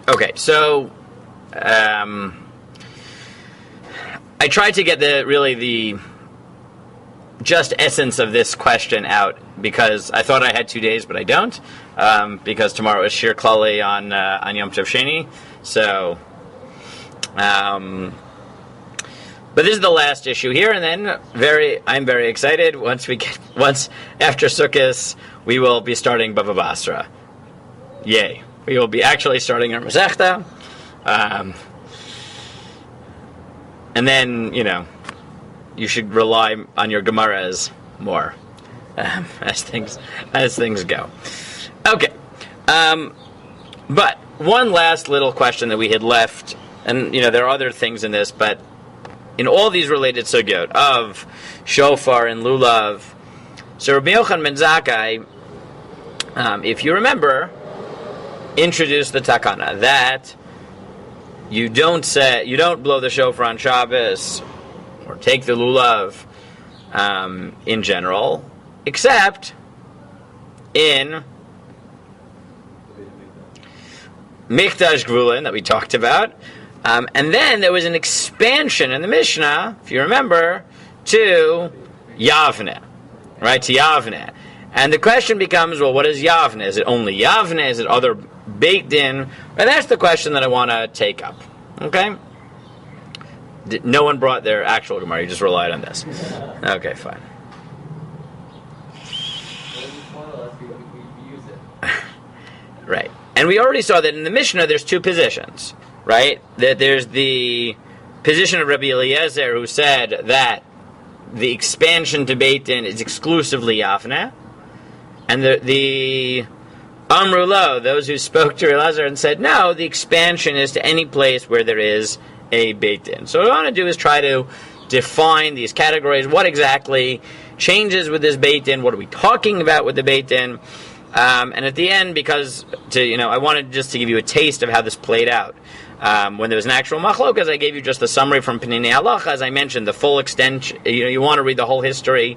Okay, so I tried to get the just essence of this question out because I thought I had 2 days, but I don't, because tomorrow is Shir Klali on Yom Tov Sheni. So, but this is the last issue here, and then I'm very excited. Once after Sukkot, we will be starting Bava Basra. Yay! We will be actually starting our Masechta, and then you should rely on your Gemaras more as things go. Okay, but one last little question that we had left, and there are other things in this, but in all these related sugyot of shofar and lulav, so Rabbi Yochanan ben Zakkai, if you remember, introduced the takana that you don't blow the shofar on Shabbos or take the lulav in general, except in Mikdash Gvulin that we talked about, and then there was an expansion in the Mishnah, if you remember, to Yavne, right? To Yavne, and the question becomes, well, what is Yavne? Is it only Yavne? Is it other Beit Din? And that's the question that I want to take up. Okay. No one brought their actual Gemara, you just relied on this. Okay, fine. Right. And we already saw that in the Mishnah there's two positions, right? That there's the position of Rabbi Eliezer who said that the expansion to Beit Din is exclusively Yavne, and the Amru Lo, those who spoke to Eliezer and said, no, the expansion is to any place where there is a Beit Din. So what I want to do is try to define these categories. What exactly changes with this Beit Din? What are we talking about with the Beit Din? And at the end, because I wanted just to give you a taste of how this played out. When there was an actual machlokas, I gave you just the summary from Panini Halacha. As I mentioned, the full extension. You want to read the whole history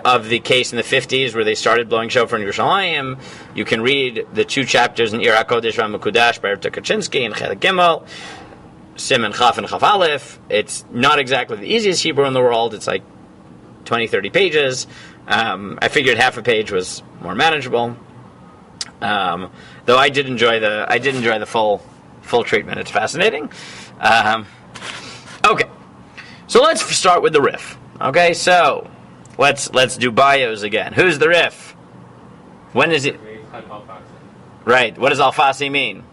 of the case in the 50s where they started blowing shofar in Yerushalayim. You can read the 2 chapters in Ir HaKodesh V'Hamukudash by Rav Kaczynski and Chelik Gimel, Siman Chaf and Chaf Aleph. It's not exactly the easiest Hebrew in the world. It's like 20, 30 pages. I figured half a page was more manageable. Though I did enjoy the full treatment. It's fascinating. Okay, so let's start with the Rif. Okay, so let's do bios again. Who's the Rif? When is it? Right. What does Al-Fasi mean?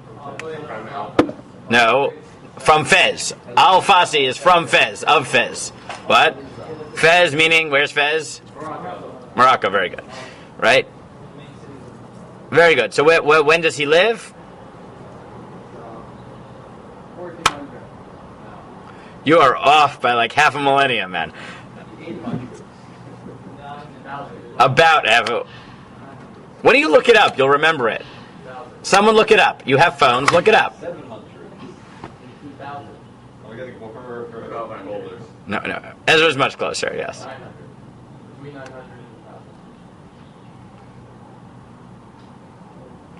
No, from Fez. Al-Fasi is from Fez, of Fez. What? Fez meaning, where's Fez? Morocco. Very good. Right. Very good. So when does he live? You are off by like half a millennium, man. About half a... When you look it up, you'll remember it. Someone look it up. You have phones, look it up. No. Ezra's much closer, yes.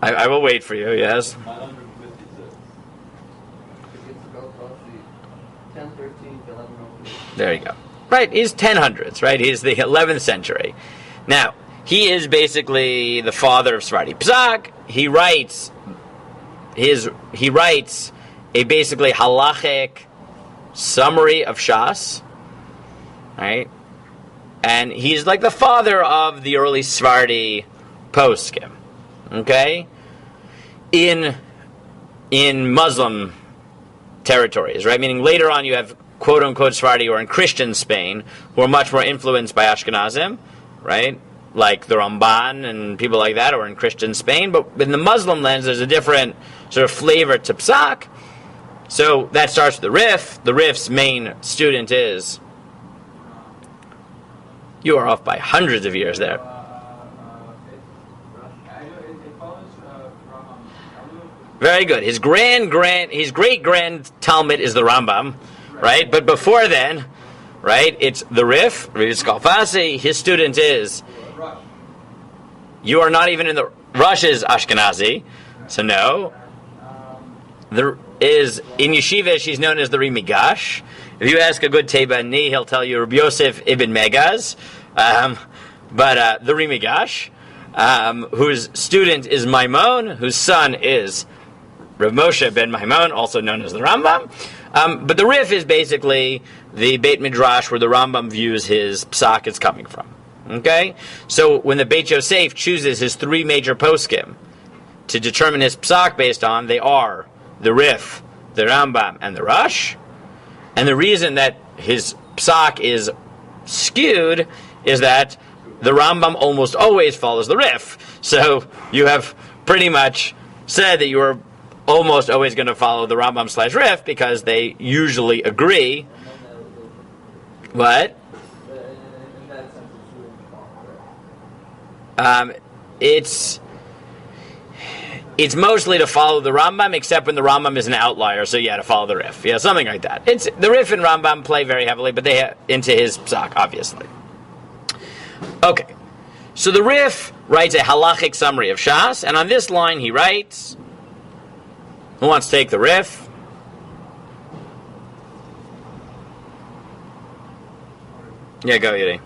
I will wait for you, yes. There you go. Right, he's 1000s, right? He's the 11th century. Now, he is basically the father of Sephardi Psak. He writes a basically halachic summary of Shas, right? And he's like the father of the early Sephardi poskim, okay? In Muslim territories, right? Meaning later on you have quote-unquote Sephardi who are in Christian Spain who are much more influenced by Ashkenazim, right? Like the Ramban and people like that who are in Christian Spain. But in the Muslim lens, there's a different sort of flavor to Psak. So that starts with the Rif. The Rif's main student is... You are off by hundreds of years there. Very good. His great-grand Talmud is the Rambam, right? But before then, right, it's the Rif, Rav Yitzchak Fasi. His student is... You are not even in the... Rush is Ashkenazi, so no. there is in yeshiva, she's known as the Rimigash. If you ask a good Teibani, he'll tell you Rabbi Yosef ibn Megaz, but the Rimigash, whose student is Maimon, whose son is Rav Moshe ben Maimon, also known as the Rambam. But the Rif is basically the Beit Midrash where the Rambam views his psak is coming from. Okay? So when the Beit Yosef chooses his three major poskim to determine his psak based on, they are the Rif, the Rambam, and the Rosh. And the reason that his psak is skewed is that the Rambam almost always follows the Rif. So you have pretty much said that you are almost always going to follow the Rambam / Rif because they usually agree. What? It's mostly to follow the Rambam, except when the Rambam is an outlier, so to follow the Rif. Yeah, something like that. It's the Rif and Rambam play very heavily, but they into his psak, obviously. Okay, so the Rif writes a halachic summary of Shas, and on this line he writes, who wants to take the Rif? Yeah, go, Yuri.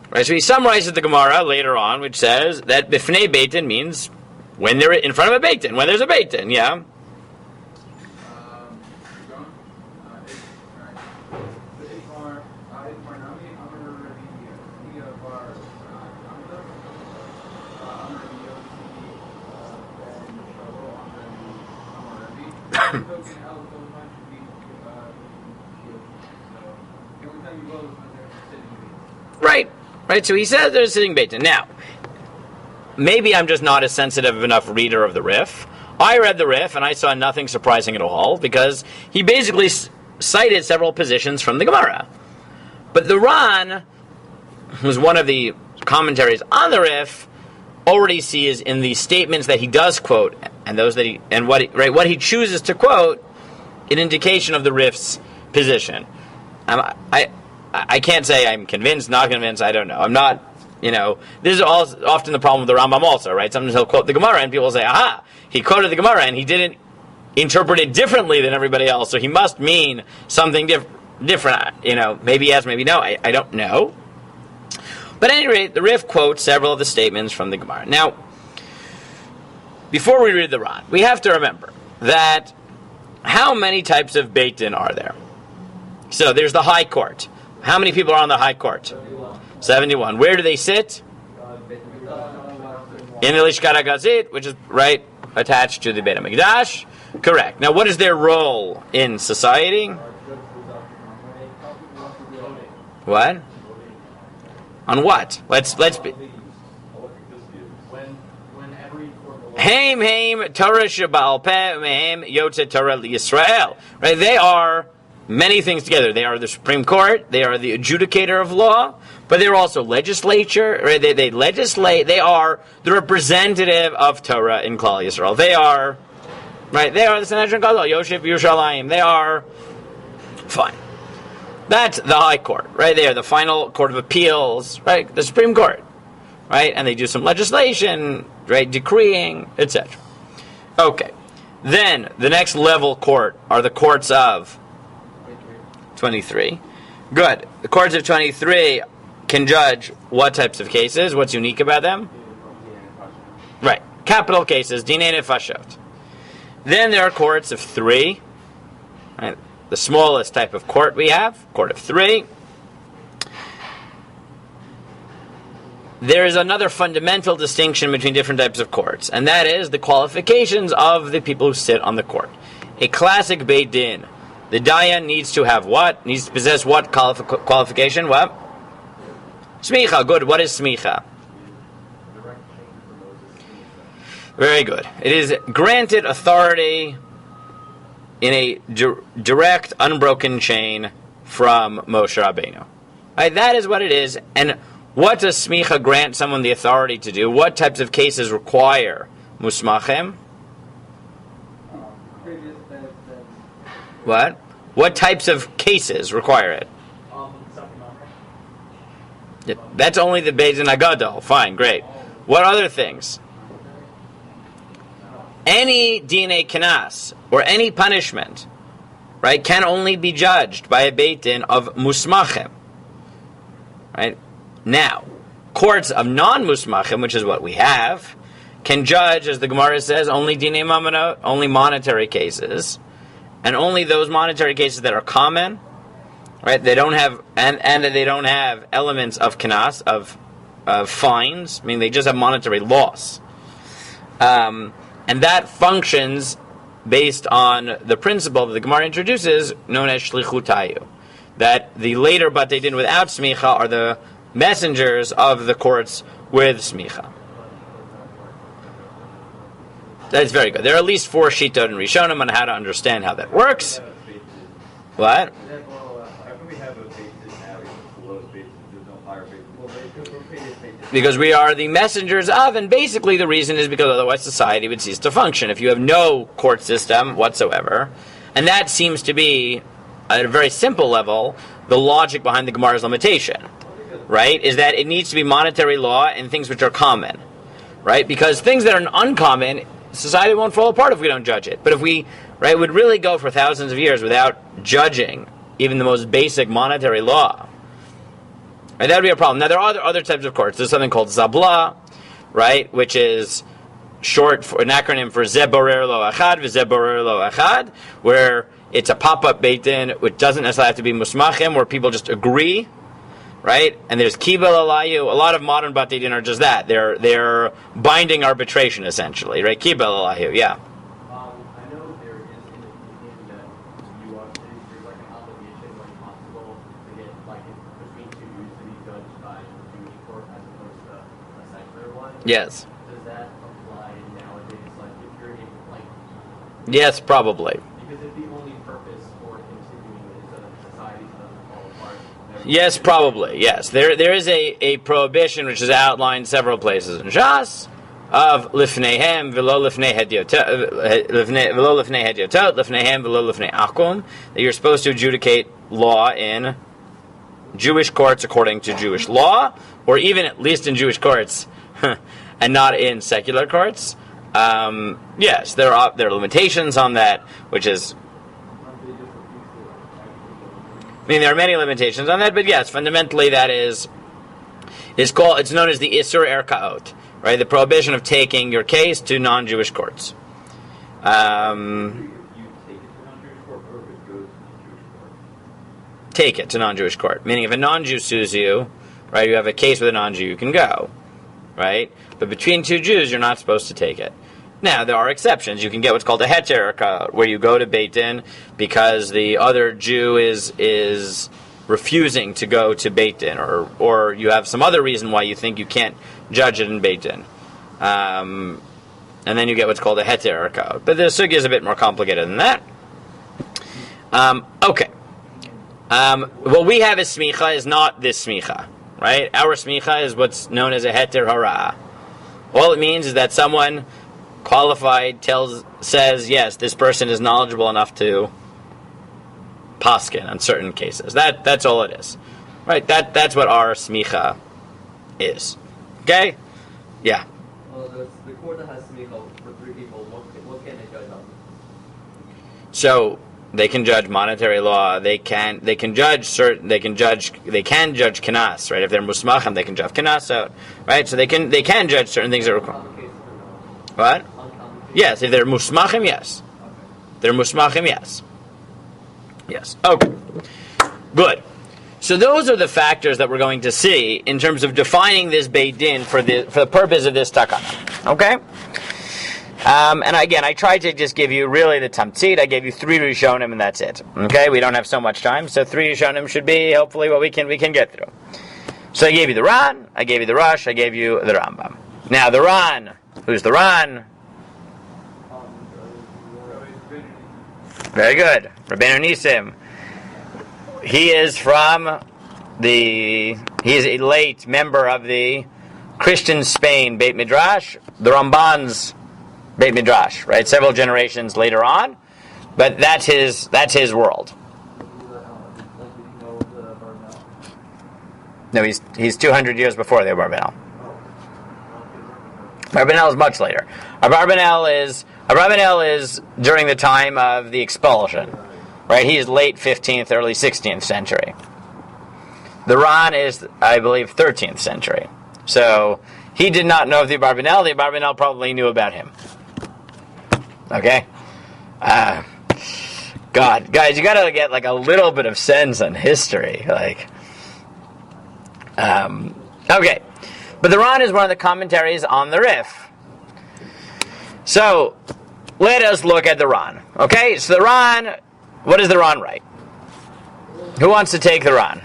Right, so he summarizes the Gemara later on, which says that Bifnei Beitin means when they're in front of a Beitin, when there's a Beitin, yeah? Right, so he says there's a sitting Beitin. Now, maybe I'm just not a sensitive enough reader of the Rif. I read the Rif, and I saw nothing surprising at all, because he basically cited several positions from the Gemara. But the Ran, who's one of the commentaries on the Rif, already sees in the statements that he does quote, and those that what he chooses to quote, an indication of the Rif's position. I can't say I'm convinced, not convinced, I don't know. I'm not, this is often the problem with the Rambam also, right? Sometimes he'll quote the Gemara and people will say, aha, he quoted the Gemara and he didn't interpret it differently than everybody else, so he must mean something different. Maybe yes, maybe no, I don't know. But at any rate, the Rif quotes several of the statements from the Gemara. Now, before we read the Ran, we have to remember that how many types of Beitin are there? So there's the High Court. How many people are on the High Court? 71. Where do they sit? In the Lishkat HaGazit, which is right attached to the Beit HaMikdash. Correct. Now, what is their role in society? What? On what? Let's be. Haim Torah Shabbat Mehem Yotze Torah Yisrael. Right? They are many things together. They are the Supreme Court. They are the adjudicator of law, but they're also legislature. Right? They legislate. They are the representative of Torah in Klal Yisrael. They are, right? They are the Sanhedrin Gadol, Yosef Yerushalayim. They are fine. That's the High Court, right? They are the final court of appeals, right? The Supreme Court, right? And they do some legislation, right? Decreeing, etc. Okay. Then the next level court are the courts of 23. Good. The courts of 23 can judge what types of cases, what's unique about them. Right. Capital cases, Dinei Nefashot. Then there are courts of 3. Right? The smallest type of court we have, court of 3. There is another fundamental distinction between different types of courts, and that is the qualifications of the people who sit on the court. A classic Beit Din. The Dayan needs to have what? Needs to possess what qualification? What? Smicha. Good. What is smicha? Very good. It is granted authority in a direct, unbroken chain from Moshe Rabbeinu. Right, that is what it is. And what does smicha grant someone the authority to do? What types of cases require musmachim? What? What types of cases require it? Yeah, that's only the Beis Din Agadol. Fine, great. What other things? Any DNA kanas or any punishment, right, can only be judged by a Beit Din of musmachim. Right? Now, courts of non-musmachim, which is what we have, can judge, as the Gemara says, only dinei mamona, only monetary cases, and only those monetary cases that are common, right? They don't have, and they don't have elements of kanas, of fines. I mean, they just have monetary loss, and that functions based on the principle that the Gemara introduces, known as shlichutayu, that the later Batei Din without smicha are the messengers of the courts with smicha. That's very good. There are at least 4 shitot and rishonim on how to understand how that works. What? Because we are the messengers of, and basically the reason is because otherwise society would cease to function. If you have no court system whatsoever, and that seems to be, at a very simple level, the logic behind the Gemara's limitation, right? Is that it needs to be monetary law and things which are common, right? Because things that are uncommon, society won't fall apart if we don't judge it. But if we, right, would really go for thousands of years without judging even the most basic monetary law, right, that would be a problem. Now, there are other types of courts. There's something called Zabla, right, which is short for an acronym for Ze Borer Lo Achad, V'Ze Borer Lo Achad, where it's a pop-up Beit Din, which doesn't necessarily have to be musmachim, where people just agree, right? And there's Kibel Alayu. A lot of modern Batei Din are just that. They're binding arbitration, essentially, right? Kibel Alayu, yeah. I know there is in the that you are, there's like an obligation when possible to get like between 2 Jews to be judged by a Jewish court as opposed to a secular one. Yes. Does that apply nowadays? Like if you're in like. Yes, probably. Because if the only purpose for continuing is that society doesn't fall apart. Yes, probably. Yes, there is a prohibition which is outlined several places in Shas of lifneihem v'lo lifnei hediotot, v'lo lifnei hediotot, lifneihem v'lo lifnei akum, that you're supposed to adjudicate law in Jewish courts according to Jewish law, or even at least in Jewish courts, and not in secular courts. Yes, there are limitations on that, which is. I mean, there are many limitations on that, but yes, fundamentally that is called. It's known as the Isur Erkaot, right? The prohibition of taking your case to non-Jewish courts. Take it to non-Jewish court, meaning if a non-Jew sues you, right? You have a case with a non-Jew, you can go, right? But between 2 Jews, you're not supposed to take it. Now, there are exceptions. You can get what's called a heter, where you go to Beit Din because the other Jew is refusing to go to Beit Din, or you have some other reason why you think you can't judge it in Beit Din. And then you get what's called a heter. But the sugya is a bit more complicated than that. Okay. What we have as smicha is not this smicha, right? Our smicha is what's known as a heter hara. All it means is that someone qualified says, yes, this person is knowledgeable enough to paskin on certain cases. That's all it is, right? That's what our smicha is. Okay, yeah. Well, the court that has smicha for 3 people. What can they judge on? So they can judge monetary law. They can judge kanas, right? If they're musmachim, they can judge kanas out, right? So they can judge certain things that require. What? Yes, if they're musmachim, yes. They're musmachim, yes. Yes. Okay. Good. So those are the factors that we're going to see in terms of defining this Beit Din for the purpose of this takana. Okay? And again, I tried to just give you really the tamtzit. I gave you 3 rishonim and that's it. Okay? We don't have so much time, so 3 rishonim should be hopefully what we can get through. So I gave you the Ran, I gave you the Rosh, I gave you the Rambam. Now the Ran. Who's the Ran? Very good. Rabbeinu Nisim. He is a late member of the Christian Spain Beit Midrash, the Ramban's Beit Midrash, right? Several generations later on, but that's his world. No, he's 200 years before the Abarbanel. Abarbanel is much later. Abarbanel is during the time of the expulsion, right? He is late 15th, early 16th century. The Ran is, I believe, 13th century. So he did not know of the Abarbanel. The Abarbanel probably knew about him. Okay? God, guys, you gotta get like a little bit of sense on history. Okay. But the Ran is one of the commentaries on the Rif. So, let us look at the Ran. Okay, so the Ran, what does the Ran write? Who wants to take the Ran?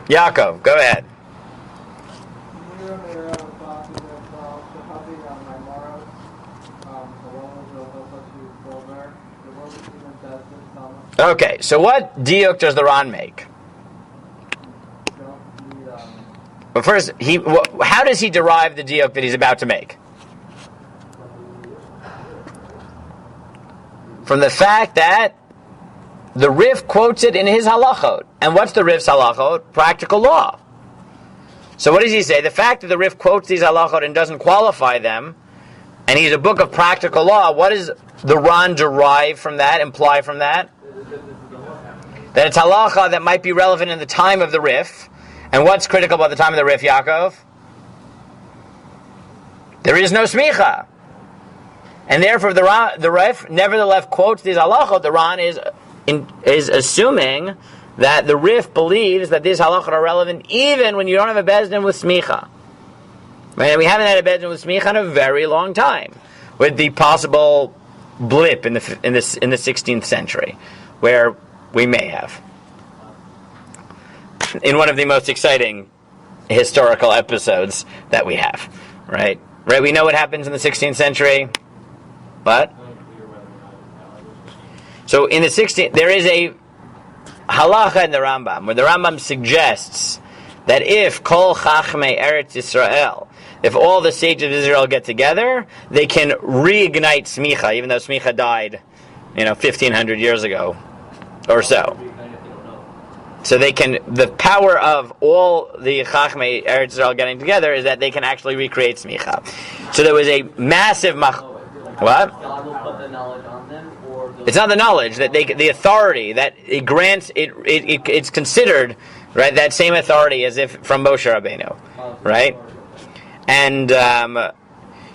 Yaakov, go ahead. Okay, so what diuk does the Ran make? But first, how does he derive the diuk that he's about to make? From the fact that the Rif quotes it in his halachot. And what's the Rif's halachot? Practical law. So what does he say? The fact that the Rif quotes these halachot and doesn't qualify them, and he's a book of practical law, what does the Ran derive from that, imply from that? That it's halacha that might be relevant in the time of the Rif. And what's critical about the time of the Rif, Yaakov? There is no smicha. And therefore, the Rif nevertheless quotes these halachot. The Ran is assuming that the Rif believes that these halachot are relevant even when you don't have a bezdin with smicha. Right? We haven't had a bezdin with smicha in a very long time, with the possible blip in the 16th century, where we may have. In one of the most exciting historical episodes that we have, right? Right, we know what happens in the 16th century. What? So in the 16th, there is a halacha in the Rambam, where the Rambam suggests that if kol chachmei Eretz Yisrael, if all the sages of Israel get together, they can reignite smicha, even though smicha died, 1,500 years ago, or so. So they can, the power of all the Chachmei Eretz Yisrael getting together is that they can actually recreate smicha. So there was a massive what? God will put the knowledge on them, or it's not the knowledge that the authority that it grants. It's considered, right, that same authority as if from Moshe Rabbeinu, right? And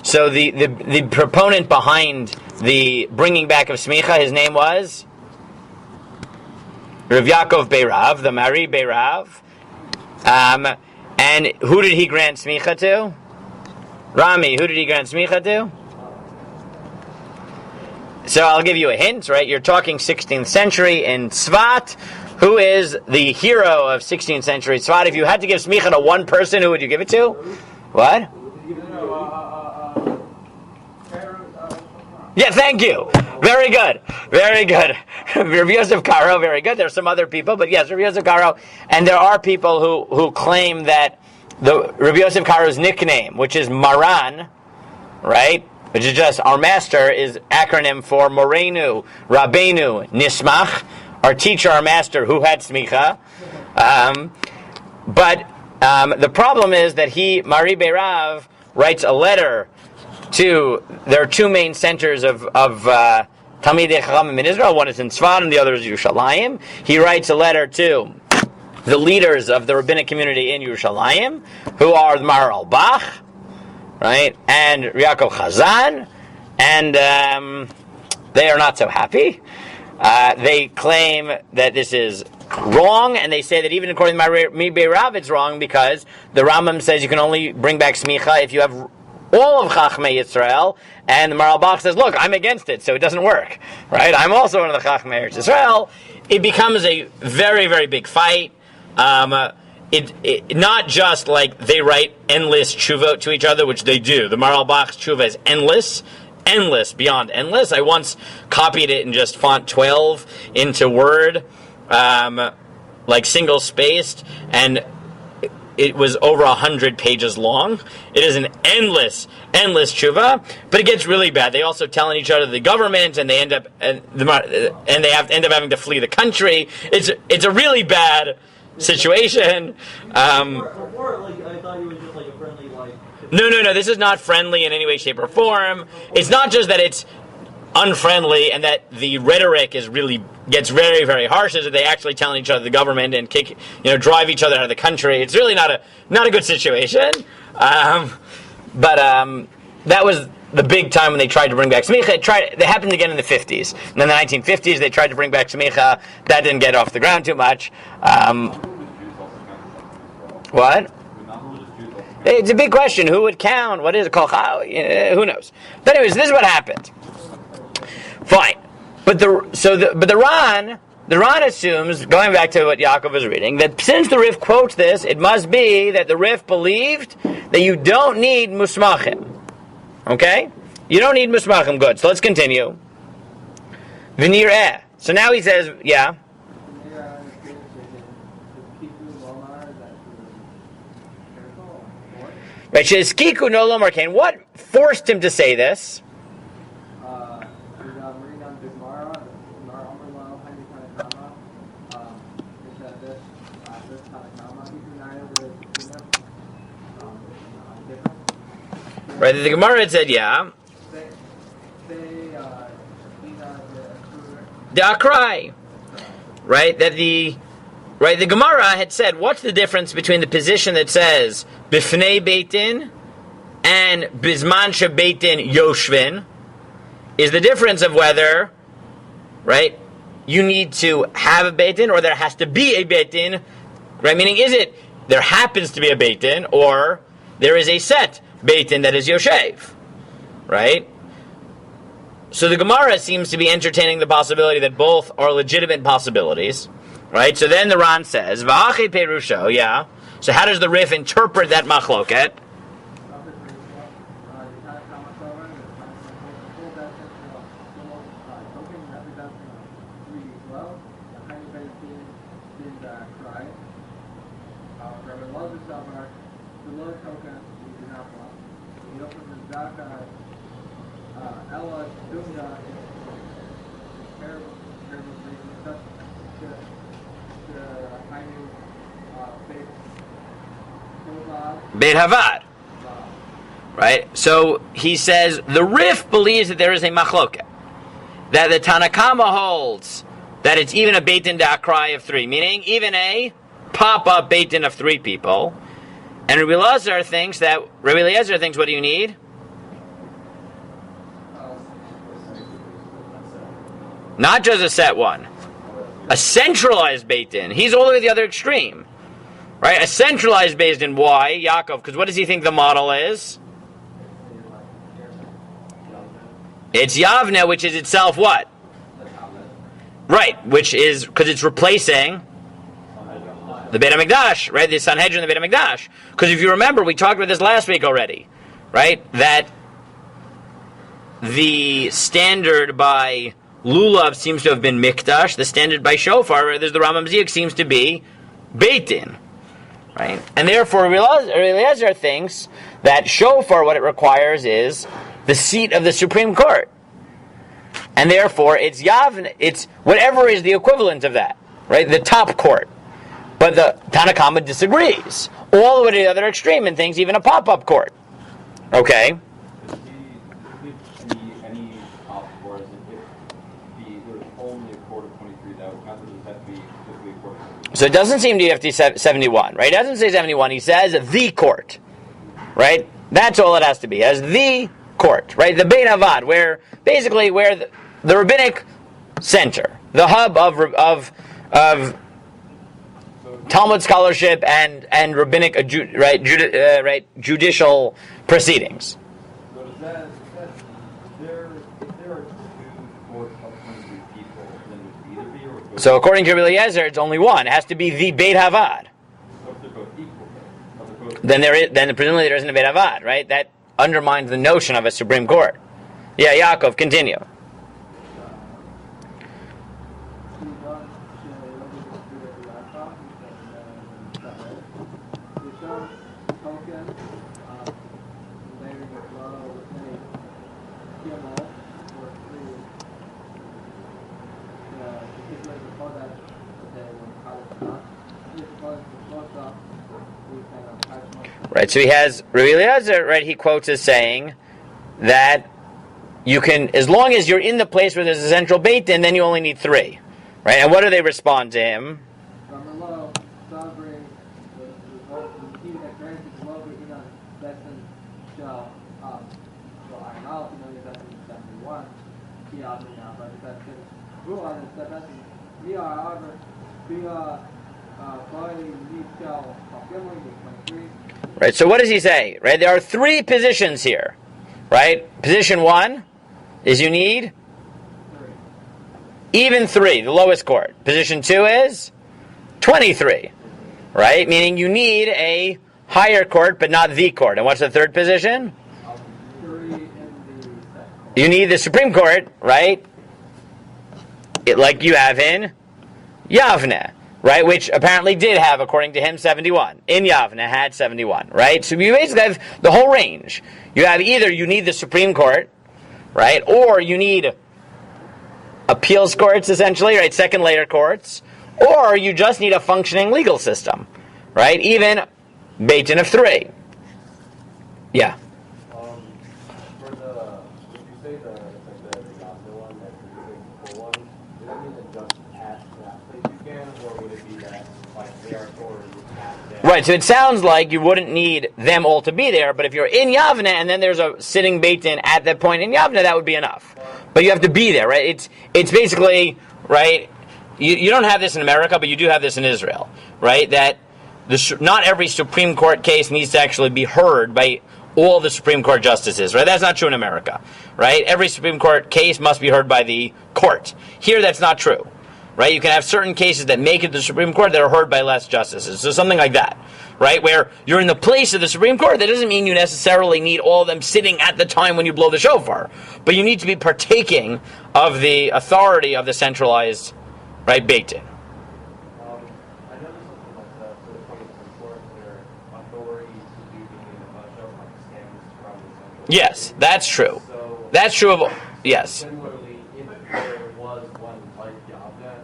so the proponent behind the bringing back of smicha, his name was Rav Yaakov Beirav, the Mari Beirav. And who did he grant smicha to? Rami, who did he grant smicha to? So I'll give you a hint, right? You're talking 16th century in Tzvat. Who is the hero of 16th century Tzvat? If you had to give smicha to one person, who would you give it to? What? Yeah, thank you. Very good. Very good. Rav Yosef Karo, very good. There are some other people, but yes, Rav Yosef Karo. And there are people who claim that the Rav Yosef Karo's nickname, which is Maran, right, which is just our master, is acronym for Morenu, Rabbeinu, Nismach, our teacher, our master, who had smicha. But the problem is that Mari Beirav, writes a letter to, there are two main centers of Talmidei Chachamim in Israel. One is in Tzfat and the other is Yerushalayim. He writes a letter to the leaders of the rabbinic community in Yerushalayim, who are the Maharal Bach, right, and Yaakov Chazan, and they are not so happy. They claim that this is wrong, and they say that even according to Mari Beirav, it's wrong because the Rambam says you can only bring back smicha if you have all of Chachmei Yisrael, and the Maharal Bach says, look, I'm against it, so it doesn't work, right? I'm also one of the Chachmei Yisrael. It becomes a very, very big fight. It not just like they write endless tshuvot to each other, which they do. The Maharal Bach's tshuva is endless, beyond endless. I once copied it in just font 12 into Word, like single-spaced, and it was over 100 pages long. It is an endless tshuva, but it gets really bad. They also telling each other the government, and they end up having to flee the country. It's a really bad situation. Before, like, I thought he was just like a friendly, like. No. This is not friendly in any way, shape, or form. It's not just that it's unfriendly and that the rhetoric gets very, very harsh. Is that they actually telling each other the government and drive each other out of the country. It's really not a good situation. But that was the big time when they tried to bring back smicha. They happened again in the 50s. And in the 1950s, they tried to bring back smicha. That didn't get off the ground too much. What? It's a big question. Who would count? What is it called? Who knows? But anyways, this is what happened. Fine. But the Ran assumes, going back to what Yaakov was reading, that since the Rif quotes this, it must be that the Rif believed that you don't need musmachim. Okay? You don't need musmachim. Good. So let's continue. V'nir'eh. So now he says, yeah. Right, Sheskiku no lomar kain. What forced him to say this? Right, the Gemara had said, yeah. The Akrai. Right, the Gemara had said, what's the difference between the position that says Bifnei Beitin and Bizman Beitin Yoshvin? Is the difference of whether, right, you need to have a Beitin or there has to be a Beitin, right? Meaning, is it there happens to be a Beitin or there is a set Beitin that is Yoshev, right? So the Gemara seems to be entertaining the possibility that both are legitimate possibilities. Right, so then the Ran says, "V'achi perusho," yeah. So how does the Rif interpret that machloket? Beit Havad. Right? So he says the Rif believes that there is a machloket. That the Tanakama holds that it's even a Beit Din Da'akrai of 3, meaning even a pop-up Beit Din of 3 people. And Rabbi Eliezer thinks, what do you need? Not just a set one. A centralized Beit Din. He's all the way at the other extreme. Right? A centralized Beit Din. Why? Yaakov, because what does he think the model is? It's Yavne, which is itself what? Right, which is, because it's replacing the Beit HaMikdash, right? The Sanhedrin, the Beit HaMikdash. Because if you remember, we talked about this last week already, right? That the standard by Lulav seems to have been Mikdash. The standard by Shofar, there's the Rambam Ziyuk, seems to be Beit Din. Right? And therefore, Eliezer thinks that Shofar, what it requires is the seat of the Supreme Court. And therefore, it's Yavne, it's whatever is the equivalent of that. Right? The top court. But the Tanakama disagrees. All the way to the other extreme and thinks even a pop-up court. Okay? Any top court, there's only a court of 23, that would not just have to be strictly a court. So it doesn't seem to have to be 71, right? It doesn't say 71. He says the court, right? That's all it has to be, as the court, right? The Beit Havad, where the rabbinic center, the hub of Talmud scholarship and rabbinic judicial proceedings. So does that if there are two courts of 23 people, then it would either be or it would So according to Eliezer, it's only one. It has to be the Beit Havad. So if they're both equal, Then presumably there isn't a Beit Havad, right? That undermines the notion of a Supreme Court. Yeah, Yaakov, continue. Right, so he has Rabbi Eliezer, right, he quotes as saying that you can, as long as you're in the place where there's a central Beit Din, then you only need 3. Right, and what do they respond to him? Right, so what does he say? Right, there are 3 positions here. Right, position 1 is you need even 3, the lowest court. Position 2 is 23. Right, meaning you need a higher court, but not the court. And what's the third position? You need the Supreme Court, right? Like you have in Yavne, right? Which apparently did have, according to him, 71. In Yavne had 71, right? So you basically have the whole range. You have either you need the Supreme Court, right? Or you need appeals courts, essentially, right? Second layer courts. Or you just need a functioning legal system, right? Even Beit Din of 3. Yeah. For the, if you say the Yavne one, that you're using the full one, does that mean that just at that place you can, or would it be that, like, they are stored at them? Right, so it sounds like you wouldn't need them all to be there, but if you're in Yavne and then there's a sitting Beit Din at that point in Yavne, that would be enough. But you have to be there, right? It's basically, right, you don't have this in America, but you do have this in Israel, right? That not every Supreme Court case needs to actually be heard by all the Supreme Court justices, right? That's not true in America, right? Every Supreme Court case must be heard by the court. Here, that's not true, right? You can have certain cases that make it to the Supreme Court that are heard by less justices. So something like that, right? Where you're in the place of the Supreme Court, that doesn't mean you necessarily need all of them sitting at the time when you blow the shofar. But you need to be partaking of the authority of the centralized, right, Beit Din. I know there's something like that, so it's coming from court where authority to do the like stems from the central. Yes, that's true. So That's true of, yes. similarly, if there was one like Yavne,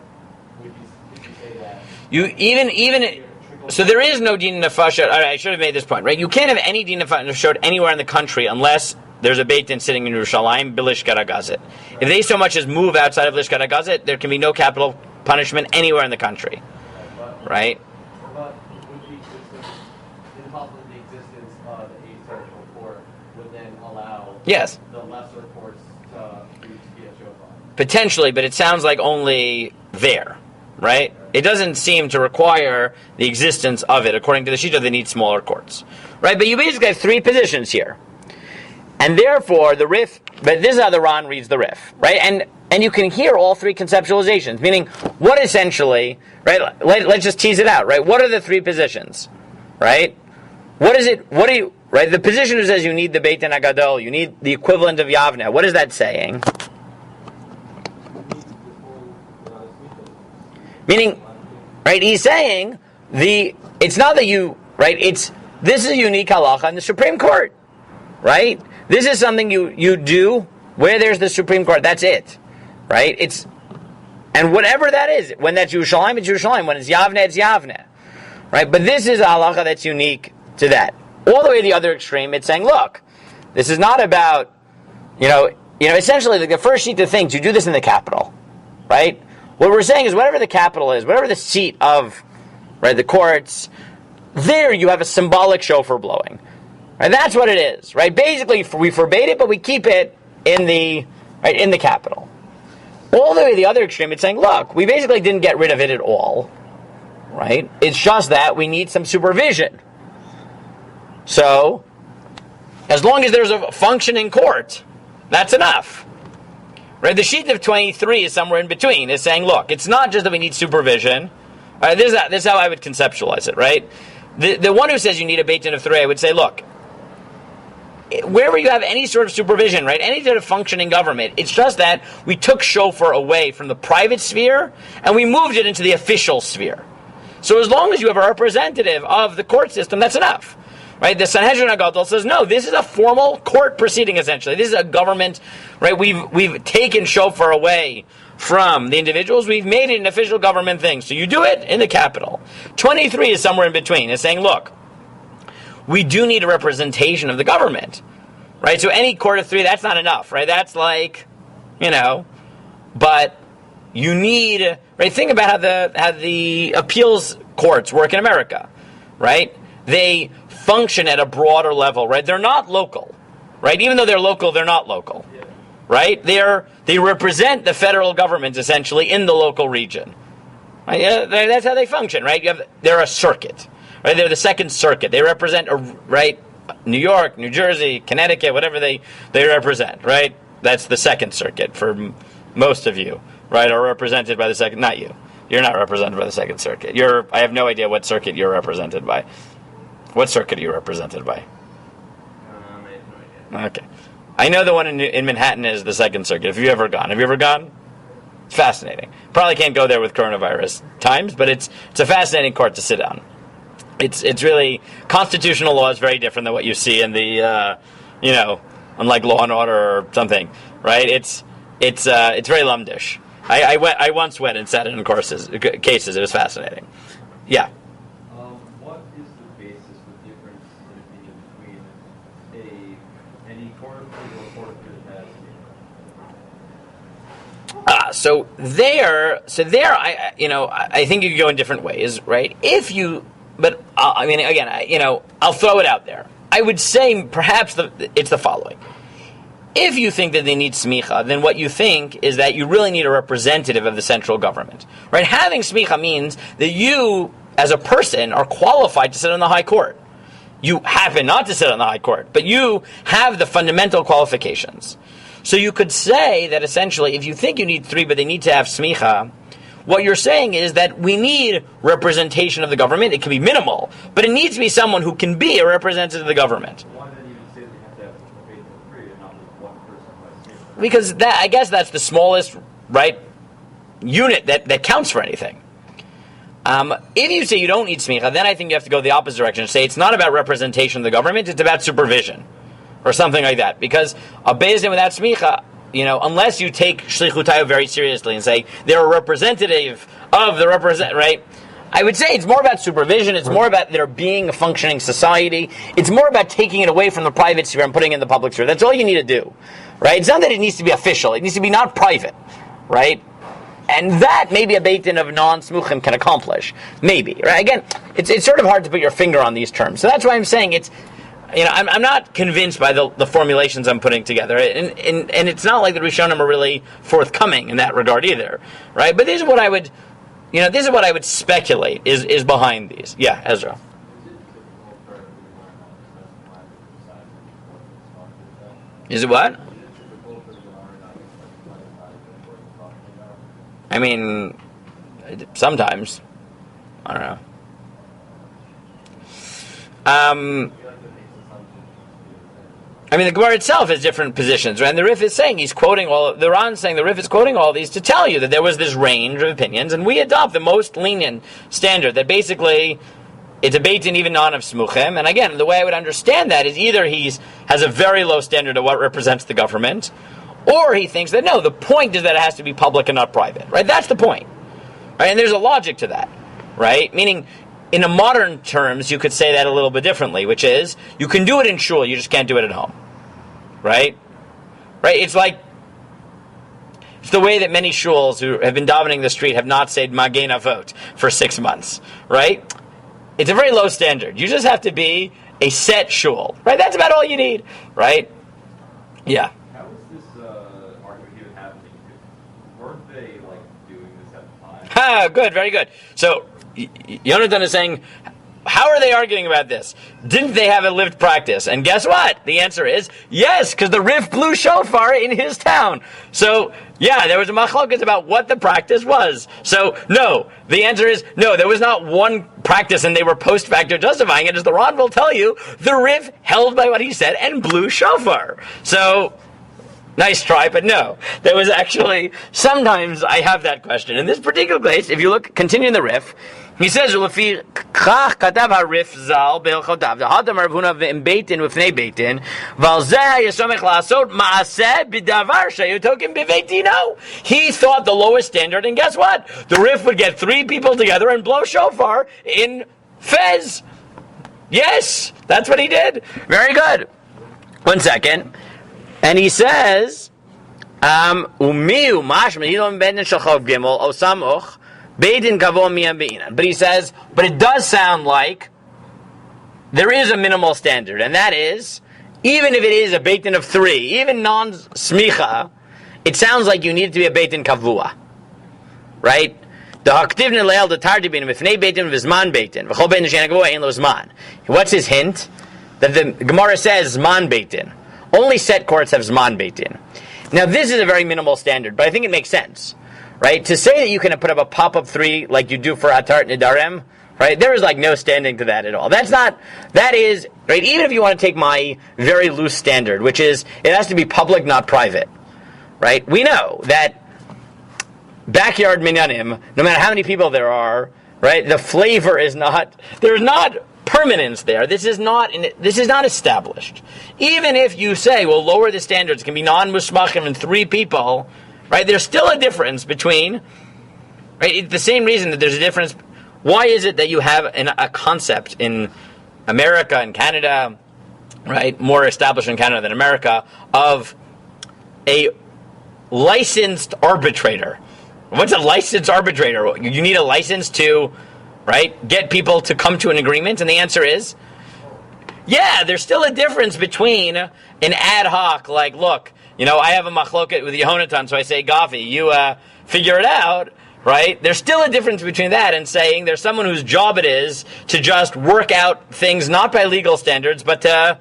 would you say that You even so there is no din nefashot. All right, I should have made this point, right? You can't have any din nefashot anywhere in the country unless there's a Beit Din sitting in Yerushalayim, Bilishkat HaGazet. If they so much as move outside of Lishkat HaGazet, there can be no capital punishment anywhere in the country, right? But would the existence, impossible the existence of a central court would then allow Yes, the lesser courts to be a shofar? potentially, but it sounds like only there, right? It doesn't seem to require the existence of it. According to the Shita, they need smaller courts, right? But you basically have 3 positions here. And therefore, the Rif, but this is how the Ran reads the Rif, right? And you can hear all 3 conceptualizations, meaning what essentially, right? Let's just tease it out, right? What are the 3 positions, right? What is it, what do you, right? The position who says you need the Beit Din HaGadol, you need the equivalent of Yavne, what is that saying? Meaning, right, he's saying it's not that you, right, this is a unique halacha in the Supreme Court, right? This is something you do where there's the Supreme Court, that's it, right? And whatever that is, when that's Yerushalayim, it's Yerushalayim, when it's Yavne, it's Yavne, right? But this is a halacha that's unique to that. All the way to the other extreme, it's saying, look, this is not about, essentially the first sheet of things, you do this in the capital, right? What we're saying is whatever the capital is, whatever the seat of, right, the courts, there you have a symbolic shofar blowing. Right, that's what it is, right? Basically, we forbade it, but we keep it in the capital. All the way to the other extreme, it's saying, look, we basically didn't get rid of it at all, right? It's just that we need some supervision. So, as long as there's a functioning court, that's enough. Right? The sheet of 23 is somewhere in between. It's saying, look, it's not just that we need supervision. Right, this is how I would conceptualize it, right? The one who says you need a Beit Din of 3, I would say, look, wherever you have any sort of supervision, right, any sort of functioning government, it's just that we took shofar away from the private sphere and we moved it into the official sphere. So as long as you have a representative of the court system, that's enough. Right? The Sanhedrin HaGadol says, no, this is a formal court proceeding, essentially. This is a government, right? We've taken shofar away from the individuals. We've made it an official government thing. So you do it in the capital. 23 is somewhere in between. It's saying, look, we do need a representation of the government, right? So any court of three, that's not enough, right? That's like, but you need, right? Think about how the appeals courts work in America, right? They function at a broader level, right? They're not local, right? Even though they're local, they're not local, right? They represent the federal government essentially in the local region. Right? Yeah, that's how they function, right? They're a circuit, right? They're the Second Circuit. They represent, right? New York, New Jersey, Connecticut, whatever they represent, right? That's the Second Circuit for most of you, right? Are represented by the second. Not you. You're not represented by the Second Circuit. I have no idea what circuit you're represented by. What circuit are you represented by? I have no idea. Okay. I know the one in Manhattan is the Second Circuit. Have you ever gone? Have you ever gone? It's fascinating. Probably can't go there with coronavirus times, but it's a fascinating court to sit on. It's really, constitutional law is very different than what you see in the, unlike Law and Order or something, right? It's very lumdish. I once went and sat in cases. It was fascinating. Yeah. What is the basis for difference in opinion between any court of appeal or court of appeal that has So there, I think you could go in different ways, right? I'll throw it out there. I would say perhaps it's the following. If you think that they need smicha, then what you think is that you really need a representative of the central government, right? Having smicha means that you, as a person, are qualified to sit on the high court. You happen not to sit on the high court, but you have the fundamental qualifications. So you could say that essentially, if you think you need three, but they need to have smicha, what you're saying is that we need representation of the government. It can be minimal, but it needs to be someone who can be a representative of the government. Why then even say they have to have a faith of three and not just one person by state? Because I guess that's the smallest, right, unit that counts for anything. If you say you don't need smicha, then I think you have to go the opposite direction and say it's not about representation of the government, it's about supervision, or something like that. Because a Beis Din without smicha, unless you take shlichutayu very seriously and say they're a representative of the right? I would say it's more about supervision. It's more about there being a functioning society. It's more about taking it away from the private sphere and putting it in the public sphere. That's all you need to do, right? It's not that it needs to be official. It needs to be not private, right? And that maybe a Beit Din of non-smuchim can accomplish. Maybe, right? Again, it's sort of hard to put your finger on these terms. So that's why I'm saying it's, I'm not convinced by the formulations I'm putting together. And it's not like the Rishonim are really forthcoming in that regard either, right? But this is what I would speculate is behind these. Yeah, Ezra. Is it what? I mean, sometimes. I don't know. The Gemara itself has different positions, right? And the Rif is saying the Ran's saying the Rif is quoting all these to tell you that there was this range of opinions, and we adopt the most lenient standard, that basically it's a Beit Din even non of smuchim. And again, the way I would understand that is either he has a very low standard of what represents the government, or he thinks that no, the point is that it has to be public and not private, right? That's the point, right? And there's a logic to that, right? Meaning, in a modern terms, you could say that a little bit differently, which is, you can do it in shul, you just can't do it at home, right? Right? It's the way that many shuls who have been davening the street have not said Magen Avot for 6 months, right? It's a very low standard. You just have to be a set shul, right? That's about all you need, right? Yeah. How is this argument even happening? Weren't they doing this at the time? Good, very good. So, Yonatan is saying, how are they arguing about this? Didn't they have a lived practice? And guess what? The answer is yes, because the Rif blew shofar in his town. So, yeah, there was a machlokas about what the practice was. So, no. The answer is no, there was not one practice and they were post-facto justifying it. As the Ron will tell you, the Rif held by what he said and blew shofar. So, nice try, but no. There was actually, sometimes I have that question. In this particular case, if you continue in the Rif, he says, "Lefi kach katav harif zal beilchotav dehadam Rav Huna ve'im Beit Din v'fnei Beit Din v'al zeh yisomech la'asot ma'aseh b'davar sheyotokim b'Beit Dino." He thought the lowest standard, and guess what? The Rif would get 3 people together and blow shofar in Fez. Yes, that's what he did. Very good. 1 second. And he says, but he says, but it does sound like there is a minimal standard, and that is, even if it is a beit din of 3, even non-smicha, it sounds like you need it to be a beit din kavua. Right? What's his hint? That the Gemara says Zman Beit Din. Only set courts have Zman Beit Din. Now this is a very minimal standard, but I think it makes sense. Right? To say that you can put up a pop-up 3 like you do for Atar Nidarem, right? There is like no standing to that at all. That is, right, even if you want to take my very loose standard, which is, it has to be public, not private. Right? We know that backyard minyanim, no matter how many people there are, right, the flavor is not, there's not permanence there. This is not established. Even if you say, well, lower the standards, it can be non-mushmachim and 3 people, right, there's still a difference between, right, it's the same reason that there's a difference. Why is it that you have a concept in America and Canada, right, more established in Canada than America, of a licensed arbitrator? What's a licensed arbitrator? You need a license to, right, get people to come to an agreement? And the answer is, yeah, there's still a difference between an ad hoc, like, look, I have a machloket with Yehonatan, so I say, Gavi, you figure it out, right? There's still a difference between that and saying there's someone whose job it is to just work out things not by legal standards, but to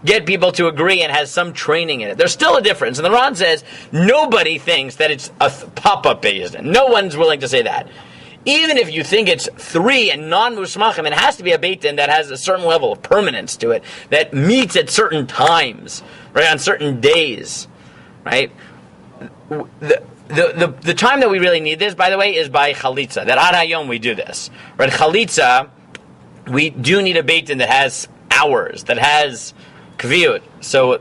get people to agree and has some training in it. There's still a difference. And the Ran says nobody thinks that it's a pop-up based. No one's willing to say that. Even if you think it's 3 and non-mushmachim, it has to be a beit din that has a certain level of permanence to it, that meets at certain times, right, on certain days, right? The time that we really need this, by the way, is by chalitza. That ad hayom we do this, right? Chalitza, we do need a beit din that has hours, that has kviut. So,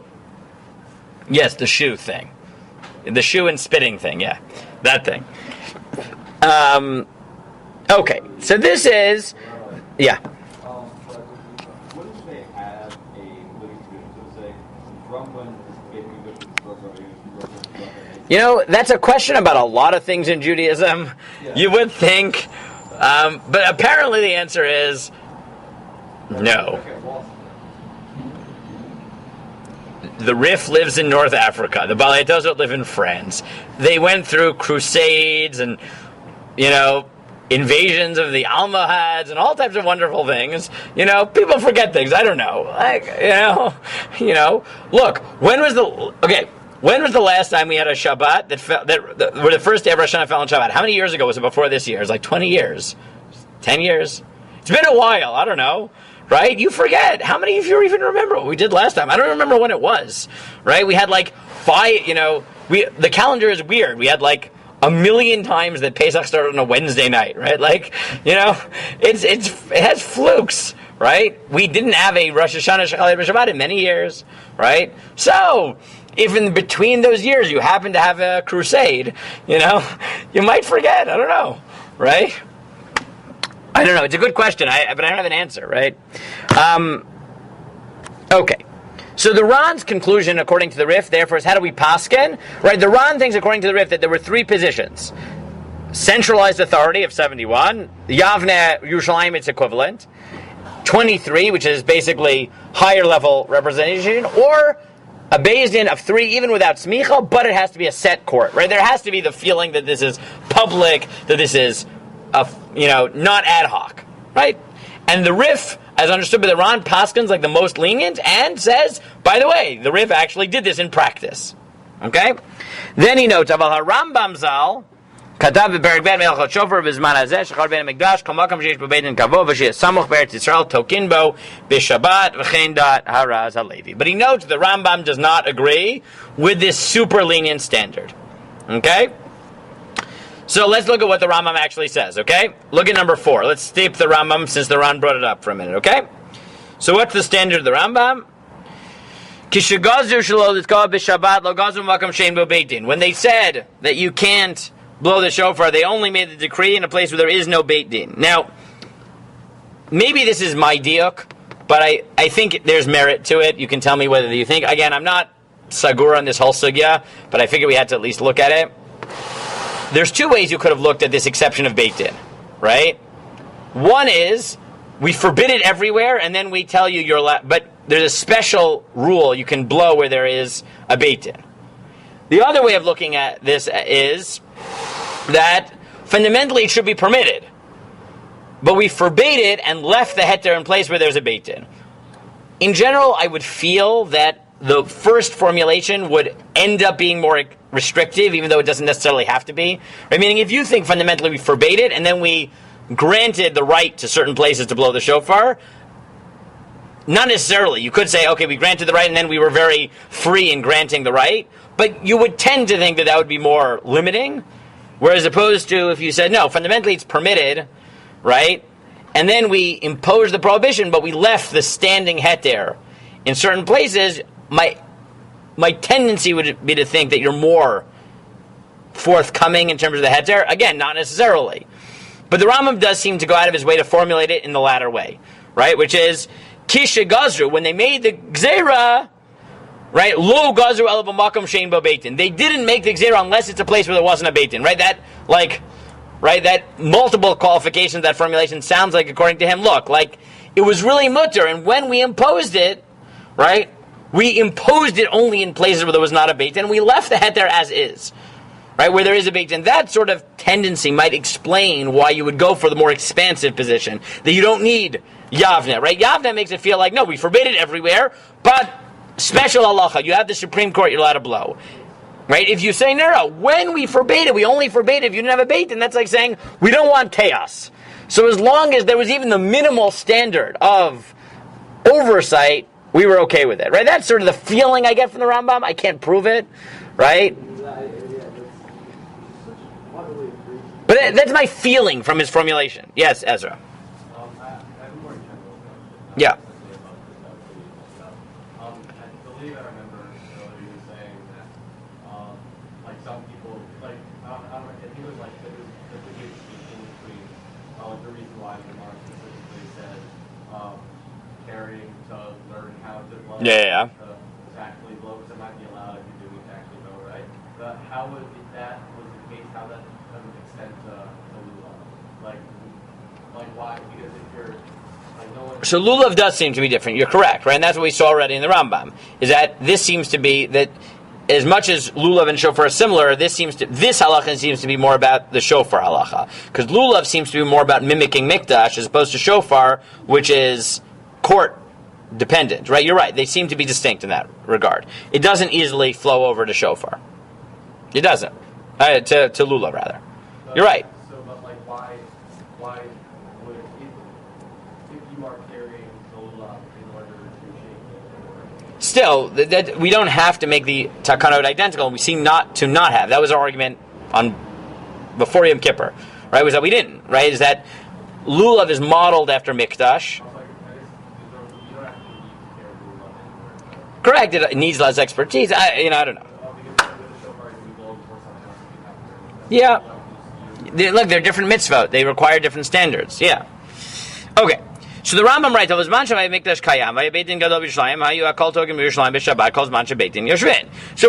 yes, the shoe thing. The shoe and spitting thing, yeah. That thing. Okay, so this is, yeah. Wouldn't they have a living tradition? So say, from when baby bishop That's a question about a lot of things in Judaism. Yeah. You would think, but apparently the answer is no. The Rif lives in North Africa. The Balei Tozot live in France. They went through crusades and, invasions of the Almohads and all types of wonderful things. People forget things. I don't know. Look, when was the last time we had a Shabbat where the first day of Rosh Hashanah fell on Shabbat? How many years ago was it before this year? It was like 20 years. 10 years? It's been a while. I don't know. Right? You forget. How many of you even remember what we did last time? I don't remember when it was. Right? We had like 5, the calendar is weird. We had like a million times that Pesach started on a Wednesday night, right? Like, it has flukes, right? We didn't have a Rosh Hashanah Shechalei B'Shabbat in many years, right? So, if in between those years you happen to have a crusade, you might forget. I don't know, right? I don't know. It's a good question, but I don't have an answer, right? Okay. So the Ran's conclusion, according to the Rif, therefore, is how do we pasken? Right? The Ran thinks, according to the Rif, that there were 3 positions: centralized authority of 71, Yavne Yerushalayim, its equivalent, 23, which is basically higher level representation, or a beis din of 3, even without smicha, but it has to be a set court, right? There has to be the feeling that this is public, that this is not ad hoc, right? And the Rif, as understood by the Ran, paskins like the most lenient, and says, by the way, the Rif actually did this in practice. Okay? Then he notes, Aval HaRambam Zal, Katav b'Perek Bet Melchot Shofar b'Zman Hazeh, Shechar ben HaMikdash, Kol Makom sheyesh bo Beit Din Kavod, v'sheyeh Samuch b'Eretz Yisrael, Tokin bo b'Shabbat, v'chein dat haraz halevi. But he notes the Rambam does not agree with this super lenient standard. Okay? So let's look at what the Rambam actually says, okay? Look at number 4. Let's steep the Rambam since the Ran brought it up for a minute, okay? So what's the standard of the Rambam? When they said that you can't blow the shofar, they only made the decree in a place where there is no Beit Din. Now, maybe this is my diuk, but I think there's merit to it. You can tell me whether you think. Again, I'm not sagur on this whole sugya, but I figured we had to at least look at it. There's two ways you could have looked at this exception of Beit Din, right? One is we forbid it everywhere, and then we tell you you're allowed, but there's a special rule you can blow where there is a Beit Din. The other way of looking at this is that fundamentally it should be permitted, but we forbade it and left the heter in place where there's a Beit Din. In general, I would feel that the first formulation would end up being more restrictive, even though it doesn't necessarily have to be. Right? Meaning, if you think fundamentally we forbade it and then we granted the right to certain places to blow the shofar, not necessarily. You could say, okay, we granted the right and then we were very free in granting the right, but you would tend to think that that would be more limiting, whereas opposed to if you said, no, fundamentally it's permitted, right? And then we imposed the prohibition, but we left the standing heter in certain places, my tendency would be to think that you're more forthcoming in terms of the heter. Again, not necessarily. But the Rambam does seem to go out of his way to formulate it in the latter way, right? Which is, Kisha Gazru, when they made the Gzera, right? Lo Gazru el b'makom shein bo Beit Din. They didn't make the Gzera unless it's a place where there wasn't a Beit Din, right? That multiple qualifications, that formulation sounds like, according to him, look, like, it was really mutter, and when we imposed it, right, we imposed it only in places where there was not a Beit Din, and we left the heter as is. Right, where there is a Beit Din. That sort of tendency might explain why you would go for the more expansive position, that you don't need Yavne, right? Yavne makes it feel like, no, we forbid it everywhere, but special halacha, you have the Supreme Court, you're allowed to blow. Right? If you say, no, when we forbade it, we only forbade it if you didn't have a Beit Din, that's like saying, we don't want chaos. So as long as there was even the minimal standard of oversight, we were okay with it, right? That's sort of the feeling I get from the Rambam. I can't prove it, right? But that's my feeling from his formulation. Yes, Ezra. I have a more general question. Yeah. I believe I remember earlier you were saying that, like some people, like I think it was like there was the big distinction between the reason why the Mark specifically said caring to learn how to blow. Yeah. To actually blow, because it might be allowed if you're doing to actually blow, right? But how would if that was the case? How that doesn't extend to lulav? Like why? Because if you're like no one. So lulav does seem to be different. You're correct, right? And that's what we saw already in the Rambam. Is that this seems to be that as much as lulav and shofar are similar, this halacha seems to be more about the shofar halacha, because lulav seems to be more about mimicking mikdash as opposed to shofar, which is court dependent, right? You're right. They seem to be distinct in that regard. It doesn't easily flow over to shofar. It doesn't. To lulav, rather. You're right. So, but like, why would if you are carrying the lulav in order to shake it? Still, that we don't have to make the takanot identical. We seem not to not have. That was our argument on before Yom Kippur, right? Was that we didn't, right? Is that lulav is modeled after mikdash. Correct. It needs less expertise. I don't know. Yeah. Look, they're different mitzvot. They require different standards. Yeah. Okay. So the Rambam writes, so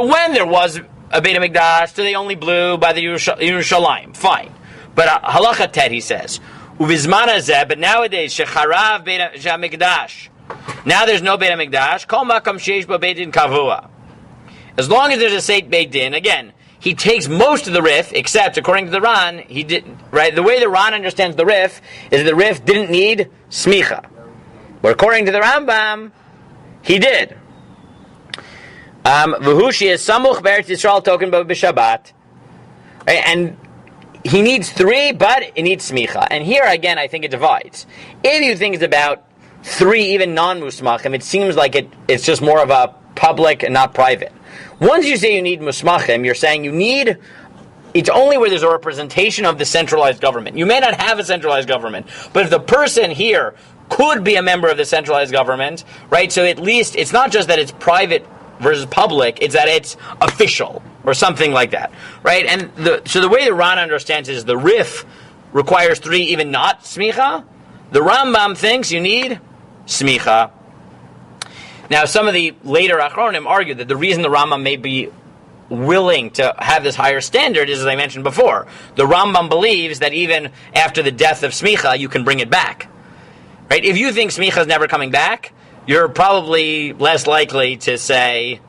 when there was a Beit HaMikdash, so they only blew by the Yerushalayim. Fine. But halacha-theory, he says, but nowadays, shecharav Beit HaMikdash. Now there's no Beit HaMikdash. Kol makam sheish bo Beit Din kavua. As long as there's a Seit Beit Din, again, he takes most of the Rif, except according to the Ran, he didn't. Right, the way the Ran understands the Rif is the Rif didn't need smicha, but according to the Rambam, he did. V'hushi is samuch be'eretz Yisrael token b'Shabbat, and he needs 3, but it needs smicha. And here again, I think it divides. If you think it's about 3, even non-musmachim, it seems like it's just more of a public and not private. Once you say you need musmachim, you're saying it's only where there's a representation of the centralized government. You may not have a centralized government, but if the person here could be a member of the centralized government, right, so at least it's not just that it's private versus public, it's that it's official, or something like that, right? And so the way the Ran understands is the Rif requires 3, even not smicha. The Rambam thinks you need smicha. Now, some of the later Achronim argue that the reason the Rambam may be willing to have this higher standard is, as I mentioned before, the Rambam believes that even after the death of smicha, you can bring it back. Right? If you think smicha is never coming back, you're probably less likely to say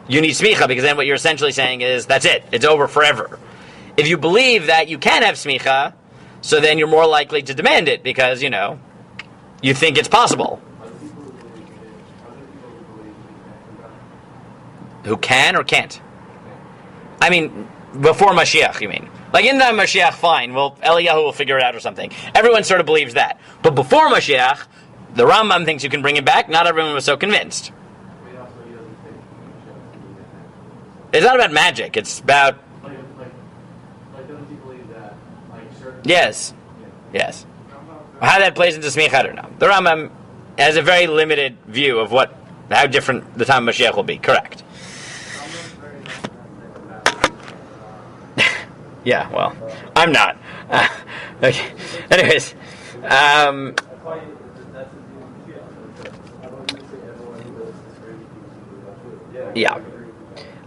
you need smicha, because then what you're essentially saying is, that's it, it's over forever. If you believe that you can have smicha, so then you're more likely to demand it, because, you think it's possible. Who can or can't? I mean, before Mashiach, you mean? Like in the Mashiach, fine. Well, Eliyahu will figure it out or something. Everyone sort of believes that. But before Mashiach, the Rambam thinks you can bring it back. Not everyone was so convinced. It's not about magic. It's about... doesn't he believe that, certain... Yes. Yes. How that plays into Smicha, I don't know. The Rambam has a very limited view of how different the time of Mashiach will be. Correct. Yeah, well, I'm not. Okay. Anyways, yeah.